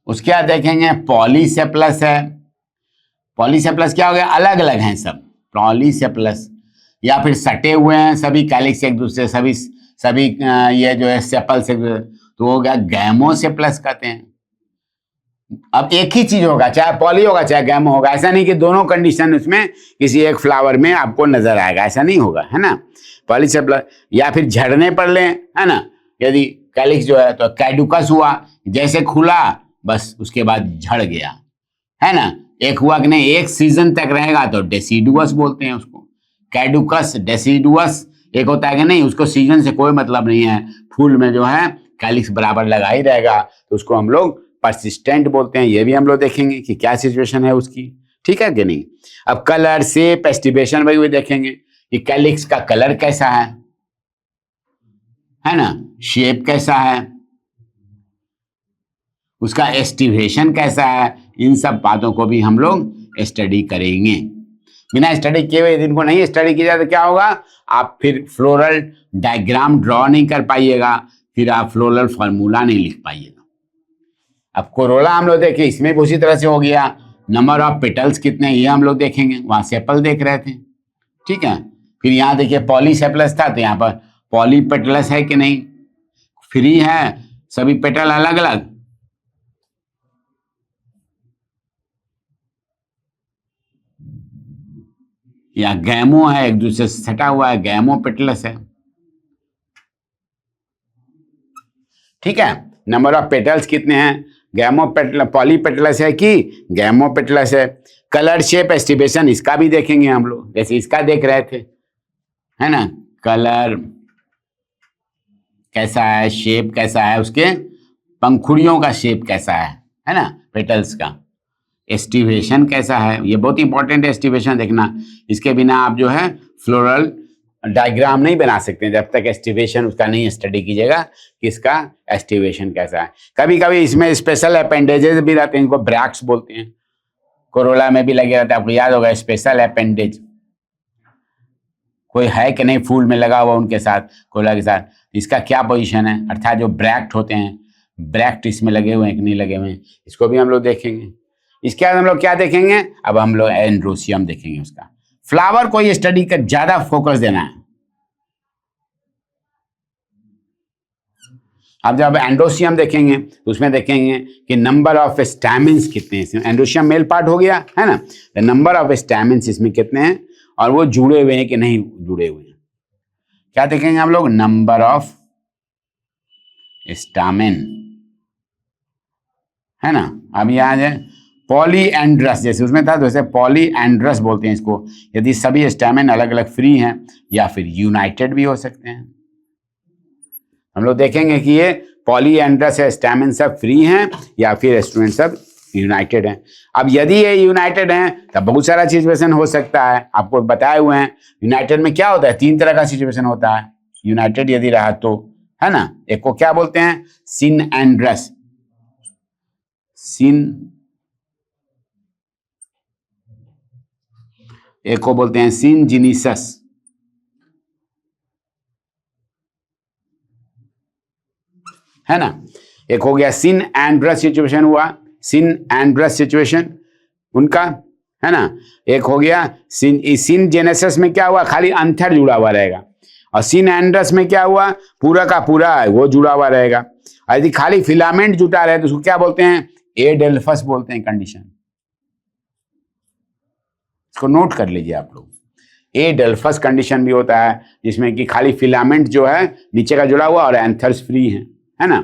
उसके बाद देखेंगे पॉलीसेपलस है। पॉलीसेपलस क्या हो गया? अलग अलग हैं सब, पॉलीसेपलस। या फिर सटे हुए हैं सभी कैलिक्स एक दूसरे, सभी ये जो है सेपल से, तो हो गया गैमोसेपलस कहते हैं। अब एक ही चीज होगा, चाहे पॉली होगा चाहे गैमो होगा, ऐसा नहीं कि दोनों कंडीशन उसमें किसी एक फ्लावर में आपको नजर आएगा, ऐसा नहीं होगा, है ना। पॉलीसेपलस, या फिर झड़ने पर लें, है ना, यदि कैलिक्स जो है तो कैडुकस हुआ, जैसे खुला बस उसके बाद झड़ गया, है ना। एक हुआ कि नहीं, एक सीजन तक रहेगा तो डेसिडुअस बोलते हैं उसको, कैडुकस, डेसिडुअस। एक होता है कि नहीं, उसको सीजन से कोई मतलब नहीं है, फूल में जो है कैलिक्स बराबर लगा ही रहेगा, तो उसको हम लोग परसिस्टेंट बोलते हैं। ये भी हम लोग देखेंगे कि क्या सिचुएशन है उसकी, ठीक है कि नहीं। अब कलर, शेप, एस्टिवेशन भी देखेंगे कि कैलिक्स का कलर कैसा है ना, शेप कैसा है, उसका एस्टिवेशन कैसा है, इन सब बातों को भी हम लोग स्टडी करेंगे। बिना स्टडी किए हुए इनको नहीं स्टडी किया जाए तो क्या होगा, आप फिर फ्लोरल डायग्राम ड्रॉ नहीं कर पाइएगा, फिर आप फ्लोरल फार्मूला नहीं लिख पाइएगा। अब कोरोला हम लोग देखें, इसमें भी उसी तरह से हो गया। नंबर ऑफ पेटल्स कितने, ये हम लोग देखेंगे, वहां सेपल देख रहे थे, ठीक है। फिर यहाँ देखिए पॉलीसेपलस था, तो यहाँ पर पॉलीपेटलस है कि नहीं, फ्री है, सभी पेटल अलग अलग। या गैमो है, एक दूसरे से सटा हुआ है, गैमो पेटलस है, ठीक है। नंबर ऑफ पेटल्स कितने हैं, गैमो पेटल, पॉलीपेटलस है कि गैमो पेटलस है। कलर, शेप, एस्टिवेशन, इसका भी देखेंगे हम लोग, जैसे इसका देख रहे थे, है ना। कलर कैसा है, शेप कैसा है, उसके पंखुड़ियों का शेप कैसा है ना, पेटल्स का। एस्टिवेशन कैसा है, ये बहुत इंपॉर्टेंट है एस्टिवेशन देखना, इसके बिना आप जो है फ्लोरल डायग्राम नहीं बना सकते जब तक एस्टिवेशन उसका नहीं स्टडी कीजिएगा कि इसका एस्टिवेशन कैसा है। कभी कभी इसमें स्पेशल अपेंडेजेस भी रहते हैं, इनको ब्रैक्ट्स बोलते हैं, कोरोला में भी लगे रहता है, आपको याद होगा स्पेशल अपेंडेज, कोई है कि नहीं फूल में लगा हुआ उनके साथ, कोयला के साथ, इसका क्या पोजीशन है, अर्थात जो ब्रैक्ट होते हैं, ब्रैक्ट इसमें लगे हुए हैं कि नहीं लगे हुए हैं, इसको भी हम लोग देखेंगे। इसके बाद हम लोग क्या देखेंगे, अब हम लोग एंड्रोसियम देखेंगे। उसका फ्लावर को ये स्टडी का ज्यादा फोकस देना है। अब जब एंड्रोसियम देखेंगे तो उसमें देखेंगे कि नंबर ऑफ स्टैमिन्स कितने हैं इसमें। एंड्रोसियम मेल पार्ट हो गया है ना, तो नंबर ऑफ स्टैमिन्स इसमें कितने हैं और वो जुड़े हुए हैं कि नहीं जुड़े हुए हैं। क्या देखेंगे हम लोग, नंबर ऑफ स्टामिन, है ना। अब यहाँ है पॉलीएंड्रस, जैसे उसमें था तो वैसे पॉलीएंड्रस बोलते हैं इसको, यदि सभी स्टामिन अलग अलग फ्री हैं या फिर यूनाइटेड भी हो सकते हैं। हम लोग देखेंगे कि ये पॉलीएंड्रस है, स्टैमिन सब फ्री हैं या फिर स्टूडेंट सब यूनाइटेड हैं। अब यदि ये यूनाइटेड हैं तब बहुत सारा सिचुएशन हो सकता है, आपको बताए हुए हैं। यूनाइटेड में क्या होता है, 3 तरह का सिचुएशन होता है यूनाइटेड यदि रहा तो, है ना। एक को क्या बोलते हैं, सिन एंड्रस, सिन, एक को बोलते हैं सिनजीनिसस, है ना। एक हो गया सिन एंड्रस सिचुएशन हुआ, सिन एंड्रस सिचुएशन उनका, है ना। एक हो गया सिन जेनेसिस में क्या हुआ, खाली अंथर जुड़ा हुआ रहेगा, और सिन एंड्रस में क्या हुआ, पूरा का पूरा वो जुड़ा हुआ रहेगा। और यदि खाली फिलामेंट जुटा रहे तो उसको क्या बोलते हैं, एडेल्फस बोलते हैं कंडीशन। इसको नोट कर लीजिए आप लोग, एडेल्फस कंडीशन भी होता है जिसमें कि खाली फिलामेंट जो है नीचे का जुड़ा हुआ और एंथर्स फ्री है ना,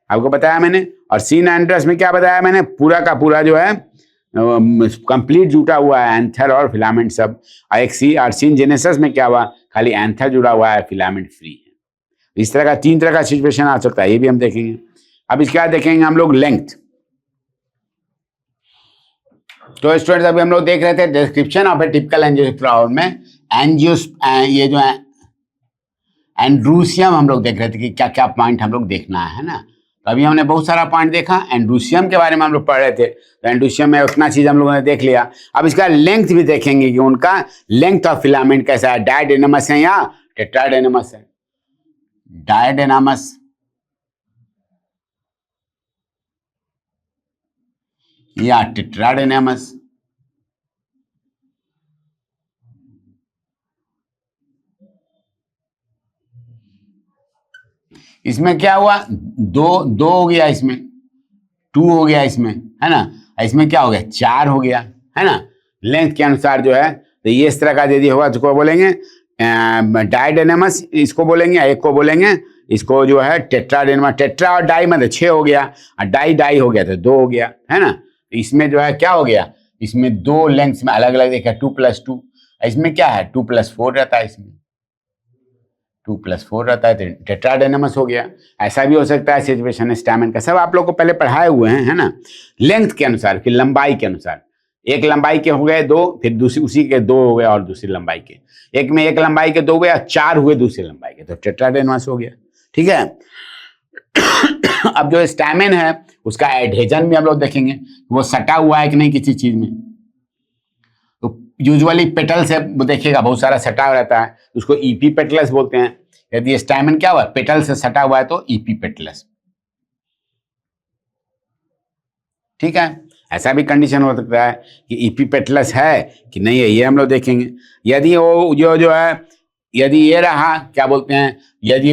आपको बताया मैंने। और सिन एंड्रस में क्या बताया मैंने, पूरा का पूरा जो है कंप्लीट जुटा हुआ है, एंथर और फिलामेंट सब। और एक सिन जेनेसिस में क्या हुआ, खाली एंथर जुड़ा हुआ है, फिलामेंट फ्री है। इस तरह का 3 तरह का सिचुएशन आ सकता है, ये भी हम देखेंगे। अब इसके बाद देखेंगे हम लोग लेंथ। तो स्टूडेंट्स अभी हम लोग देख रहे थे description of A typical angiosperm flower में ये जो है एंड्रोसियम हम लोग देख रहे थे कि क्या क्या पॉइंट हम लोग देखना है ना। तो अभी हमने बहुत सारा पॉइंट देखा, एंड्रोसियम के बारे में हम लोग पढ़ रहे थे, तो एंड्रोसियम में उतना चीज हम लोगों ने देख लिया। अब इसका लेंथ भी देखेंगे कि उनका लेंथ ऑफ फिलामेंट कैसा है, डायडेनमस है या टेट्राडेनमस है। डायडेनमस या टेट्राडेनमस। इसमें क्या हुआ, दो हो गया, इसमें 2 हो गया, इसमें है ना। इसमें क्या हो गया, 4 हो गया, है ना। लेंथ के अनुसार जो है, तो ये इस तरह का यदि होगा तो बोलेंगे डायडेनमस, इसको बोलेंगे। एक को बोलेंगे इसको जो है टेट्राडेनमस। टेट्रा और डाई मतलब 6 हो गया, और डाई हो गया तो 2 हो गया, है ना। इसमें जो है क्या हो गया, इसमें 2 लेंथ में अलग अलग देखा, 2+2। इसमें क्या है, 2+4 रहता है, इसमें 2+4 रहता है, तो टेट्राडेनमस हो गया। ऐसा भी हो सकता है सिचुएशन स्टैमिन का, सब आप लोग को पहले पढ़ाए हुए हैं, है ना। लेंथ के अनुसार, फिर लंबाई के अनुसार, एक लंबाई के हो गए 2, फिर दूसरी उसी के 2 हो गए और दूसरी लंबाई के, एक में एक लंबाई के 2 हो गए और 4 हुए दूसरी लंबाई के, तो टेट्राडेनमस हो गया, ठीक है। अब जो स्टैमिन है उसका एडहेजन भी हम लोग देखेंगे, वो सटा हुआ है कि नहीं किसी चीज में। तो यूजुअली पेटल से देखिएगा बहुत सारा सटा रहता है, उसको ईपी पेटलस बोलते हैं। यदि स्टैमिन क्या हुआ, पेटल से सटा हुआ है तो ईपी पेटलस, ठीक है। ऐसा भी कंडीशन हो सकता है कि ईपी पेटलस है कि नहीं है, ये हम लोग देखेंगे। यदि वो जो है, यदि ये रहा क्या बोलते हैं, यदि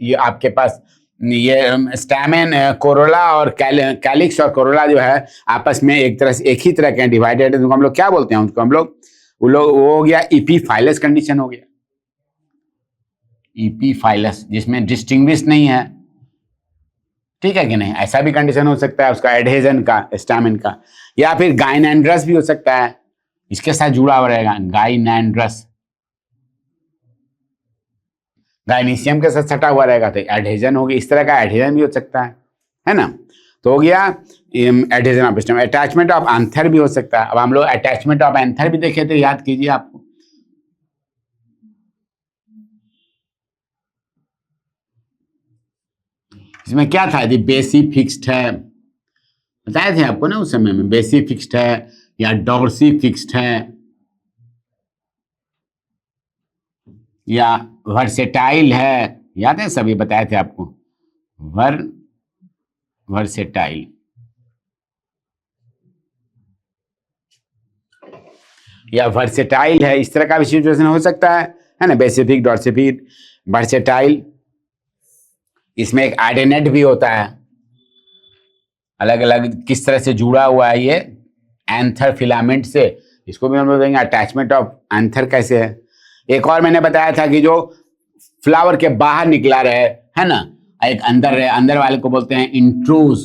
ये आपके पास ये स्टैमिन, कोरोला और कैलिक्स और कोरोला जो है आपस में एक तरह से एक ही तरह के डिवाइडेड है, तो हम लोग क्या बोलते हैं उनको, हम लोग वो हो गया इपीफाइलस कंडीशन हो गया, इपीफाइलस, जिसमें डिस्टिंग्विश नहीं है, ठीक है कि नहीं। ऐसा भी कंडीशन हो सकता है उसका एडहेजन का, स्टैमिन का। या फिर गाइनेंड्रस भी हो सकता है, इसके साथ जुड़ा हुआ रहेगा, गाइनेंड्रस, गाइनीशियम के साथ सटा हुआ रहेगा तो एडहेजन होगी, इस तरह का एडहेजन भी हो सकता है ना। तो हो गया adhesion of stamen. Attachment of anther भी हो सकता है। अब हम लोग अटैचमेंट ऑफ एंथर भी देखे थे, याद कीजिए आपको। इसमें क्या था, यदि बेसी फिक्स्ड है, बताए थे आपको ना उस समय में, बेसी फिक्स्ड है या डॉर्सी फिक्स्ड है, या वर्सेटाइल है, याद है सभी बताए थे आपको, वर्सेटाइल या वर्सेटाइल है, इस तरह का भी सिचुएशन हो सकता है ना। बेसिफिक, डॉर्सिफिक, वर्सेटाइल। इसमें एक आइडेनेट भी होता है, अलग अलग किस तरह से जुड़ा हुआ है ये एंथर फिलामेंट से, इसको भी हम लोग देखेंगे। अटैचमेंट ऑफ एंथर कैसे है। एक और मैंने बताया था कि जो फ्लावर के बाहर निकला रहे, है ना, एक अंदर रहे, अंदर वाले को बोलते हैं इंट्रूज,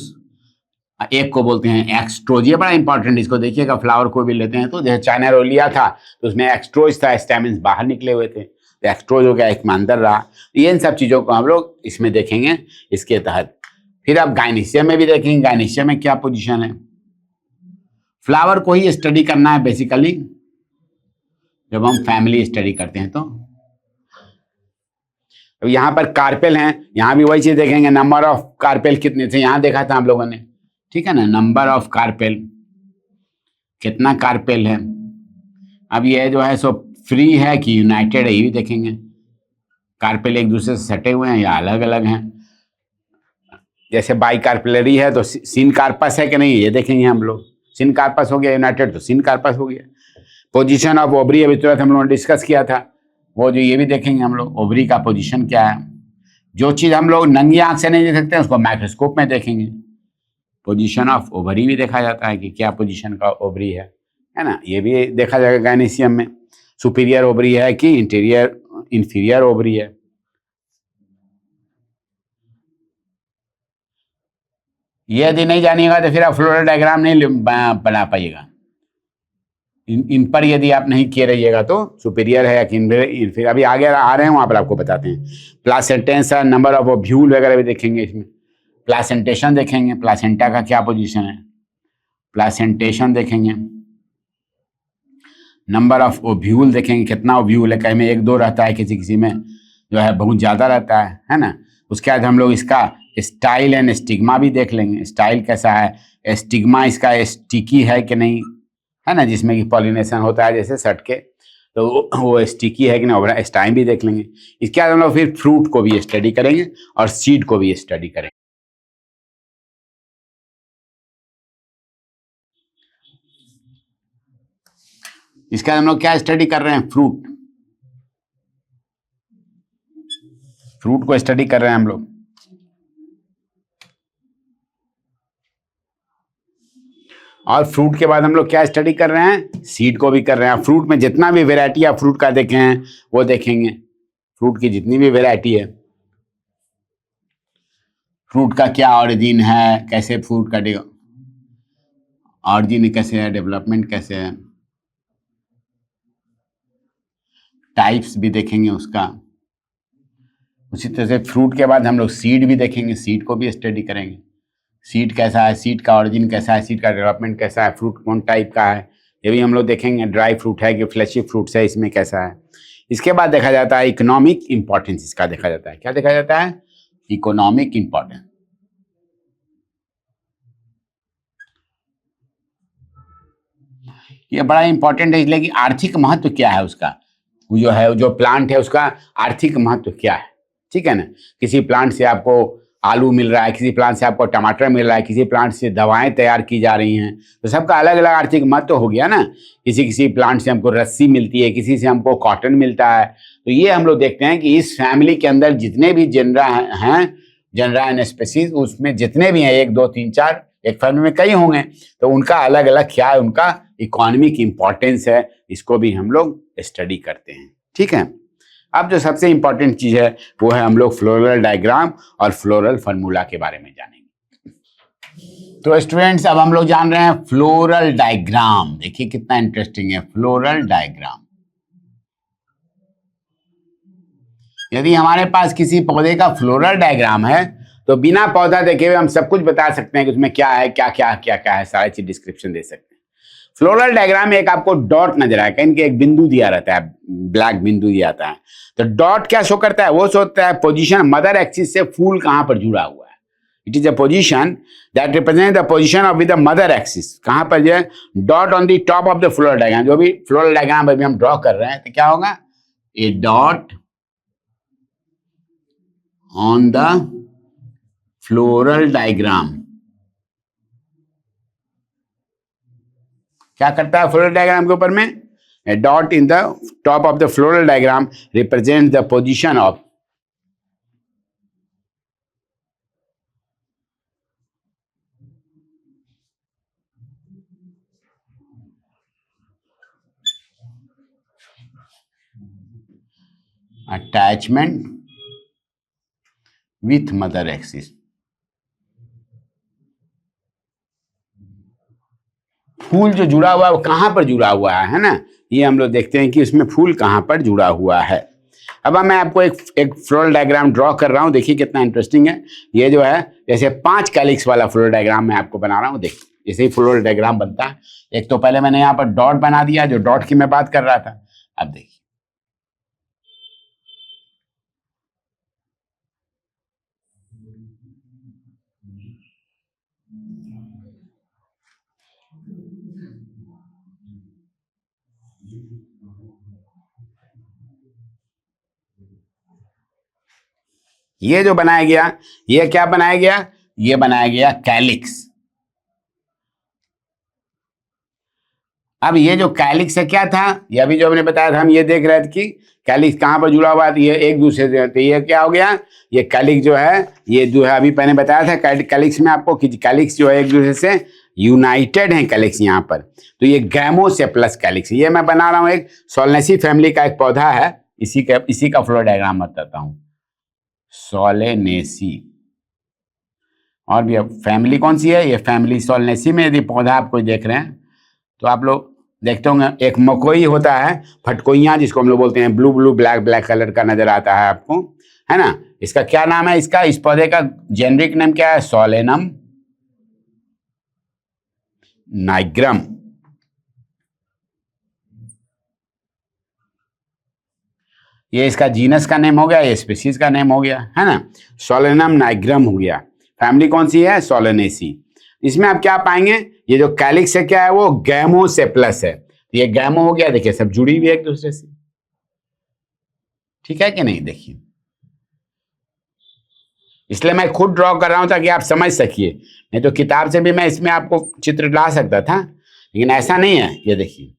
एक को बोलते हैं एक्सट्रोज। ये बड़ा इंपॉर्टेंट, इसको देखिएगा। फ्लावर को भी लेते हैं तो जैसे चाइना रोलिया था तो उसमें एक्सट्रोज था, स्टैमेंस बाहर निकले हुए थे, तो एक्सट्रोज हो गया, एक में अंदर रहा। ये इन सब चीजों को हम लोग इसमें देखेंगे इसके तहत। फिर आप गायनेशियम में भी देखेंगे, गायनेशियम में क्या पोजीशन है। फ्लावर को ही स्टडी करना है बेसिकली जब हम फैमिली स्टडी करते हैं। तो अब यहाँ पर कार्पेल हैं, यहाँ भी वही चीज देखेंगे, नंबर ऑफ कार्पेल कितने थे, यहाँ देखा था हम लोगों ने, ठीक है ना, नंबर ऑफ कार्पेल, कितना कार्पेल है। अब ये जो है सो फ्री है कि यूनाइटेड है, ये भी देखेंगे। कार्पेल एक दूसरे से सटे हुए हैं या अलग अलग हैं। जैसे बाई कार्पेलरी है तो सिन कार्पस है कि नहीं, ये देखेंगे हम लोग। सिन कार्पस हो गया यूनाइटेड तो सिन कार्पस हो गया। पोजीशन ऑफ ओवरी अभी तुरंत हम लोगों ने डिस्कस किया था, वो जो ये भी देखेंगे हम लोग, ओवरी का पोजीशन क्या है। जो चीज हम लोग नंगी आंख से नहीं देख सकते उसको माइक्रोस्कोप में देखेंगे। पोजीशन ऑफ ओवरी भी देखा जाता है कि क्या पोजीशन का ओवरी है ना, ये भी देखा जाएगा गायनेशियम में। सुपीरियर ओवरी है कि इंफीरियर ओवरी है। ये यदि नहीं जानिएगा तो फिर आप फ्लोरल डायग्राम नहीं बना पाइएगा। इन पर यदि आप नहीं किए रहिएगा तो सुपीरियर है या इंफीरियर, अभी आगे आ रहे हैं वहां पर आपको बताते हैं। प्लासेंटेशन, नंबर ऑफ ओव्यूल वगैरह भी देखेंगे इसमें। प्लासेंटेशन देखेंगे, प्लासेंटा का क्या पोजीशन है, प्लासेंटेशन देखेंगे। नंबर ऑफ ओव्यूल देखेंगे, कितना ओव्यूल है, कहीं में एक दो रहता है, किसी किसी में जो है बहुत ज्यादा रहता है ना। उसके बाद हम लोग इसका स्टाइल एंड स्टिग्मा भी देख लेंगे। स्टाइल कैसा है, स्टिग्मा इसका स्टिकी है कि नहीं, है ना, जिसमें कि पॉलिनेशन होता है जैसे सट के, तो वो स्टिकी है कि नहीं, स्टाइल भी देख लेंगे। इसके बाद हम लोग फिर फ्रूट को भी स्टडी करेंगे और सीड को भी स्टडी करेंगे। इसके बाद हम लोग क्या स्टडी कर रहे हैं, फ्रूट को स्टडी कर रहे हैं हम लोग। और फ्रूट के बाद हम लोग क्या स्टडी कर रहे हैं, सीड को भी कर रहे हैं। फ्रूट में जितना भी वेराइटी आप फ्रूट का देखे हैं वो देखेंगे। फ्रूट की जितनी भी वेराइटी है, फ्रूट का क्या ऑरिजिन है, कैसे फ्रूट का ऑरिजिन कैसे है, डेवलपमेंट कैसे है, टाइप्स भी देखेंगे उसका। उसी तरह से फ्रूट के बाद हम लोग सीड भी देखेंगे, सीड को भी स्टडी करेंगे। सीड कैसा है, सीड का ऑरिजिन कैसा है, सीड का डेवलपमेंट कैसा है, फ्रूट कौन टाइप का है, ये भी हम लोग देखेंगे। ड्राई फ्रूट है कि फ्लैशी फ्रूट्स है, इसमें कैसा है। इसके बाद देखा जाता है इकोनॉमिक इंपॉर्टेंस, इसका देखा जाता है। क्या देखा जाता है, इकोनॉमिक इंपॉर्टेंस। ये बड़ा इंपॉर्टेंट है इसलिए कि आर्थिक महत्व क्या है उसका, वो जो है जो प्लांट है उसका आर्थिक महत्व क्या है, ठीक है ना। किसी प्लांट से आपको आलू मिल रहा है, किसी प्लांट से आपको टमाटर मिल रहा है, किसी प्लांट से दवाएं तैयार की जा रही हैं, तो सबका अलग अलग आर्थिक महत्व हो गया ना। किसी प्लांट से हमको रस्सी मिलती है, किसी से हमको कॉटन मिलता है। तो ये हम लोग देखते हैं कि इस फैमिली के अंदर जितने भी जनरा हैं, जनरा एंड स्पीसीज, उसमें जितने भी हैं 1 2 3 4, एक फैमिली में कई होंगे, तो उनका अलग अलग क्या है, उनका इकोनॉमिक इंपॉर्टेंस है, इसको भी हम लोग स्टडी करते हैं, ठीक है। अब जो सबसे इंपॉर्टेंट चीज है वो है हम लोग फ्लोरल डायग्राम और फ्लोरल फार्मूला के बारे में जानेंगे। तो स्टूडेंट्स अब हम लोग जान रहे हैं फ्लोरल डायग्राम। देखिए कितना इंटरेस्टिंग है फ्लोरल डायग्राम। यदि हमारे पास किसी पौधे का फ्लोरल डायग्राम है तो बिना पौधा देखे हुए हम सब कुछ बता सकते हैं कि उसमें क्या है, क्या क्या क्या क्या है, सारी चीज डिस्क्रिप्शन दे सकते हैं। फ्लोरल डायग्राम में एक आपको डॉट नजर आएगा, इनके एक बिंदु दिया रहता है, ब्लैक बिंदु दिया जाता है। तो डॉट क्या शो करता है, वो शो होता है पोजीशन मदर एक्सिस से फूल कहां पर जुड़ा हुआ है। It is a position that represent the position of with the mother axis. कहां पर जो है dot on the top of the floral diagram. जो भी फ्लोरल डायग्राम अभी हम ड्रॉ कर रहे हैं तो क्या होगा, a dot on the floral diagram. क्या करता है फ्लोरल डायग्राम के ऊपर में? A dot in the top of the floral diagram represent the position of attachment with mother axis. फूल जो जुड़ा हुआ है वो कहां पर जुड़ा हुआ है ना, ये हम लोग देखते हैं कि उसमें फूल कहां पर जुड़ा हुआ है। अब मैं आपको एक फ्लोरल डायग्राम ड्रॉ कर रहा हूं, देखिए कितना इंटरेस्टिंग है। ये जो है जैसे 5 कैलिक्स वाला फ्लोरल डायग्राम मैं आपको बना रहा हूं, देखिए जैसे ही फ्लोरल डायग्राम बनता है। एक तो पहले मैंने यहाँ पर डॉट बना दिया, जो डॉट की मैं बात कर रहा था। अब देखिए ये जो बनाया गया, ये क्या बनाया गया? ये बनाया गया कैलिक्स। अब ये जो कैलिक्स है क्या था? ये अभी जो हमने बताया था, हम ये देख रहे थे कि कैलिक्स कहां पर जुड़ा हुआ है, ये एक दूसरे से। तो ये क्या हो गया? ये कैलिक्स जो है, ये जो है अभी मैंने बताया था कैलिक्स में आपको कि कैलिक्स जो है एक दूसरे से यूनाइटेड है कैलिक्स यहाँ पर। तो ये गैमोसेप्लस कैलिक्स, ये मैं बना रहा हूँ एक सोलेनेसी फैमिली का एक पौधा है, इसी का फ्लोरल डायग्राम बताता हूँ। सोलेनेसी, और भी अब फैमिली कौन सी है? ये फैमिली सोलेनेसी में यदि पौधा आप कोई देख रहे हैं तो आप लोग देखते होंगे एक मकोई होता है, फटकोइयाँ जिसको हम लोग बोलते हैं, blue blue black black colour का नजर आता है आपको, है ना। इसका क्या नाम है? इसका, इस पौधे का जेनरिक नेम क्या है? Solanum nigrum. ये इसका जीनस का नेम हो गया, ये स्पीशीज का नेम हो गया, है ना। सोलेनम नाइग्रम हो गया। फैमिली कौन सी है? सोलेनेसी। इसमें आप क्या पाएंगे? ये जो कैलिक्स है क्या है? वो गैमोसेप्लस है। ये गैमो हो गया, देखिए सब जुड़ी हुई है एक दूसरे से, ठीक है कि नहीं? देखिए, इसलिए मैं खुद ड्रॉ कर रहा हूं ताकि आप समझ सकिए, नहीं तो किताब से भी मैं इसमें आपको चित्र ला सकता था, लेकिन ऐसा नहीं है। ये देखिए,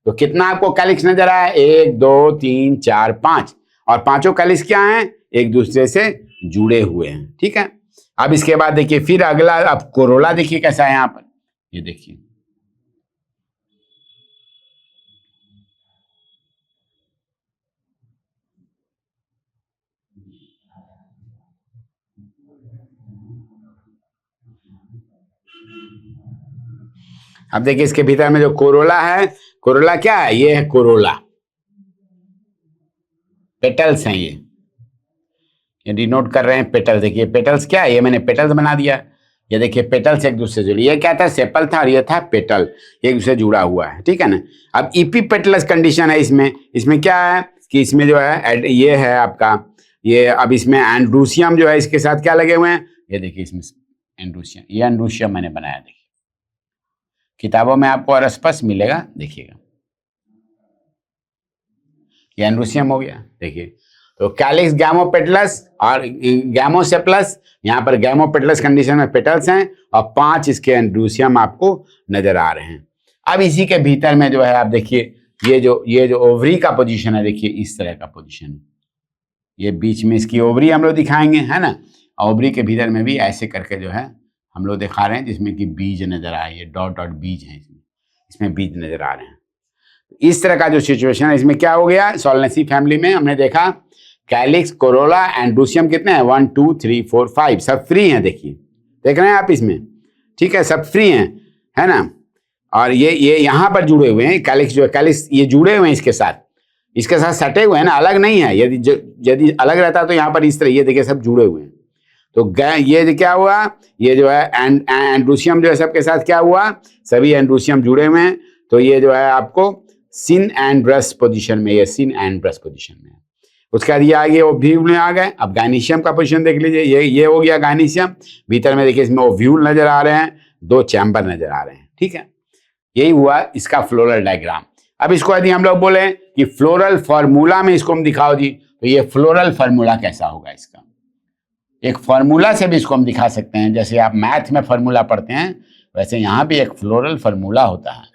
तो कितना आपको कैलिक्स नजर आया? 1 2 3 4 5, और पांचों कैलिक्स क्या हैं? एक दूसरे से जुड़े हुए हैं, ठीक है। अब इसके बाद देखिए फिर अगला, अब कोरोला देखिए कैसा है यहाँ पर। ये देखिए, अब देखिए इसके भीतर में जो कोरोला है, कोरोला क्या है? ये है कोरोला, पेटल्स हैं ये डिनोट कर रहे हैं पेटल्स। देखिए पेटल्स क्या है? ये मैंने पेटल्स बना दिया। ये देखिए पेटल्स एक दूसरे से जुड़े, ये क्या था? सेपल था और ये था पेटल, एक दूसरे से जुड़ा हुआ है, ठीक है ना। अब इपी पेटलस कंडीशन है इसमें क्या है कि इसमें जो है ये है आपका, ये अब इसमें एंड्रूसियम जो है इसके साथ क्या लगे हुए हैं? ये देखिए इसमें एंड्रूसियम, ये एंड्रूसियम मैंने बनाया, देखिए किताबों में आपको और स्पष्ट मिलेगा, देखिएगा ये एंड्रूसियम हो गया। देखिए तो कैलिक्स गैमोपेटलस और गैमोसेप्लस, यहाँ पर गैमोपेटलस कंडीशन में पेटल्स हैं और 5 इसके एंड्रूसियम आपको नजर आ रहे हैं। अब इसी के भीतर में जो है आप देखिए, ये जो ओवरी का पोजीशन है, देखिए इस तरह का पोजीशन है। ये बीच में इसकी ओवरी हम लोग दिखाएंगे, है ना। ओवरी के भीतर में भी ऐसे करके जो है हम लोग दिखा रहे हैं, जिसमें कि बीज नजर आए, ये डॉट डॉट बीज है, इसमें बीज नजर आ रहे हैं। इस तरह का जो सिचुएशन है, इसमें क्या हो गया? सोलेनेसी फैमिली में हमने देखा कैलिक्स, कोरोला, एंड्रूसियम कितने हैं? 1 2 3 4 5, सब फ्री हैं। देखिए, देख रहे हैं आप इसमें, ठीक है, सब फ्री हैं, है ना। और ये यहाँ पर जुड़े हुए हैं कैलिक्स, जो कैलिक्स ये जुड़े हुए हैं इसके साथ सटे हुए हैं ना, अलग नहीं है। यदि अलग रहता तो यहाँ पर इस तरह, ये देखिए सब जुड़े हुए हैं। तो ये क्या हुआ? ये जो है एंड्रूसियम जो है सबके साथ क्या हुआ? सभी एंड्रूसियम जुड़े हुए हैं। तो ये जो है आपको सिन एंड ब्रश पोजीशन में, ये सिन एंड ब्रश पोजीशन में। उसके बाद ये आगे ओव्यूल में आ गए। अब गायनीशियम का पोजीशन देख लीजिए, ये हो गया गायनीशियम। भीतर में देखिए इसमें ओव्यूल नजर आ रहे हैं, 2 चैम्बर नजर आ रहे हैं, ठीक है। यही हुआ इसका फ्लोरल डायग्राम। अब इसको यदि हम लोग बोले कि फ्लोरल फार्मूला में इसको हम दिखाओ जी, तो ये फ्लोरल फार्मूला कैसा होगा इसका? एक फॉर्मूला से भी इसको हम दिखा सकते हैं, जैसे आप मैथ में फॉर्मूला पढ़ते हैं वैसे यहाँ भी एक फ्लोरल फार्मूला होता है।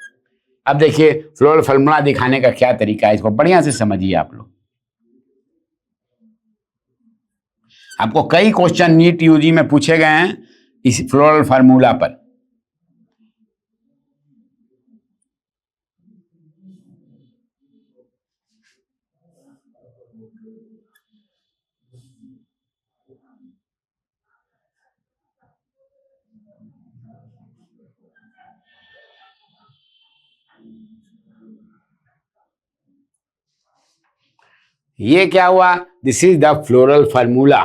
अब देखिए फ्लोरल फार्मूला दिखाने का क्या तरीका है, इसको बढ़िया से समझिए आप लोग। आपको कई क्वेश्चन नीट यूजी में पूछे गए हैं इस फ्लोरल फार्मूला पर। ये क्या हुआ, this is the floral formula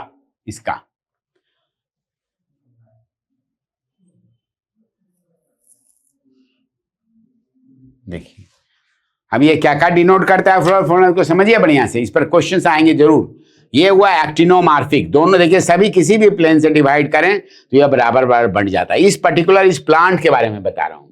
इसका। देखिए अब ये क्या क्या डिनोट करता है फ्लोरल फार्मूला को समझिए बढ़िया से, इस पर क्वेश्चंस आएंगे जरूर। ये हुआ एक्टिनोमार्फिक, दोनों देखिए सभी किसी भी प्लेन से डिवाइड करें तो यह बराबर बराबर बन जाता है। इस पर्टिकुलर इस प्लांट के बारे में बता रहा हूं।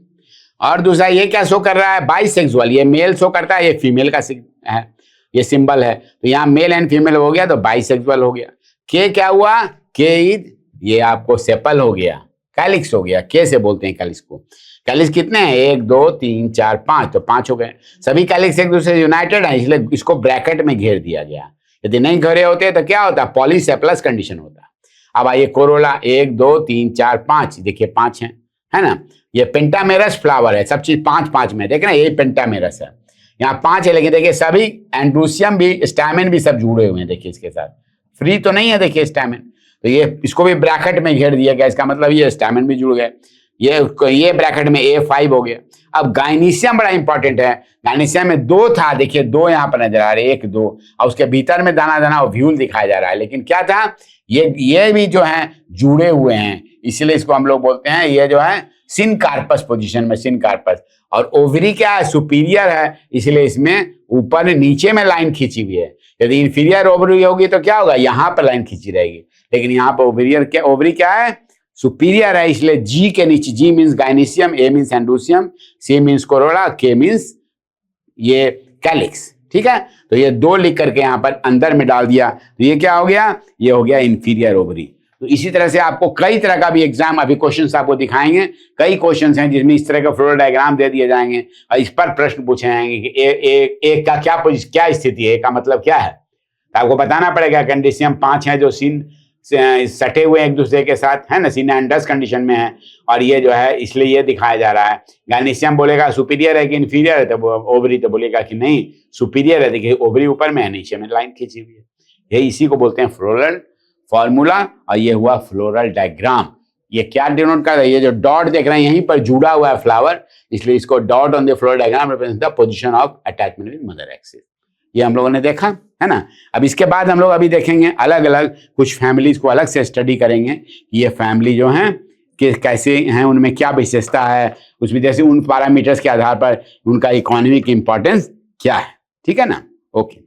और दूसरा ये क्या शो कर रहा है, बाइसेक्सुअल, ये मेल शो करता है, ये फीमेल का है, ये सिंबल है, तो यहाँ मेल एंड फीमेल हो गया तो बाइसेक्सुअल हो गया। के क्या हुआ, के इज ये आपको सेपल हो गया, कैलिक्स हो गया, के से बोलते हैं कैलिक्स को। कैलिक्स कितने हैं, 1 2 3 4 5, तो 5 हो गए। सभी कैलिक्स एक दूसरे से यूनाइटेड है, इसलिए इसको ब्रैकेट में घेर दिया गया। यदि नहीं घेरे होते तो क्या होता, पॉलीसेपलस कंडीशन होता। अब आइए कोरोला 1 2 3 4 5, देखिए 5 है ना। ये पेंटामेरस फ्लावर है, सब चीज 5 5 में, देख रहे हैं, ये पेंटामेरस है, यहाँ 5 है, लेकिन देखिए सभी एंड्रूसियम भी स्टैमेन भी सब जुड़े हुए हैं, देखिए इसके साथ फ्री तो नहीं है, देखिए स्टैमेन, तो ये इसको भी ब्रैकेट में घेर दिया गया, इसका मतलब ये स्टैमेन भी जुड़ गए, ये ब्रैकेट में A5 हो गया। अब गाइनीशियम बड़ा इंपॉर्टेंट है, गाइनीशियम में 2 था, देखिए 2 यहाँ पर नजर आ रहे, 1 2, और उसके भीतर में दाना दाना व्यूल दिखाया जा रहा है, लेकिन क्या था, ये भी जो है जुड़े हुए हैं, इसलिए इसको हम लोग बोलते हैं ये जो है सिनकार्पस पोजीशन में, सिनकार्पस। और ओवरी क्या है, सुपीरियर है, इसलिए इसमें ऊपर नीचे में लाइन खींची हुई है। यदि इंफीरियर ओवरी होगी तो क्या होगा, यहाँ पर लाइन खींची रहेगी, लेकिन यहाँ पर ओवरी क्या है, सुपीरियर है, इसलिए जी के नीचे, जी मीन्स गाइनीशियम, ए मीन्स एंड्रूसियम, सी मीन्स कोरोला, के मीन्स ये कैलिक्स, ठीक है। तो ये 2 लिख करके यहाँ पर अंदर में डाल दिया, तो ये क्या हो गया, ये हो गया इंफीरियर ओवरी। तो इसी तरह से आपको कई तरह का भी एग्जाम, अभी क्वेश्चंस आपको दिखाएंगे, कई क्वेश्चंस हैं जिसमें इस तरह का फ्लोरल डायग्राम दे दिए जाएंगे और इस पर प्रश्न पूछे जाएंगे कि ए का क्या स्थिति है, ए का मतलब क्या है, तो आपको बताना पड़ेगा। कंडीशियम 5 है जो सीन सटे हुए एक दूसरे के साथ, है ना, सीन एंड डस कंडीशन में है, और ये जो है इसलिए ये दिखाया जा रहा है। गाइनीशियम बोलेगा सुपीरियर है कि इंफीरियर है, तो ओवरी तो बोलेगा कि नहीं सुपीरियर है, देखिए ओवरी ऊपर में है, नीचे में लाइन खींची हुई है, यही इसी को बोलते हैं फ्लोरल फॉर्मूला। और ये हुआ फ्लोरल डायग्राम। ये क्या डिनोट कर रहा है, ये जो डॉट देख रहे हैं यहीं पर जुड़ा हुआ है फ्लावर, इसलिए इसको dot on the floral diagram represent the position of attachment with mother axis. ये हम लोगों ने देखा है ना। अब इसके बाद हम लोग अभी देखेंगे अलग अलग कुछ फैमिलीज को अलग से स्टडी करेंगे कि ये फैमिली जो है कि कैसे हैं, उनमें क्या विशेषता है, उसमें जैसे उन पैरामीटर्स के आधार पर उनका इकोनॉमिक इंपॉर्टेंस क्या है, ठीक है ना। ओके।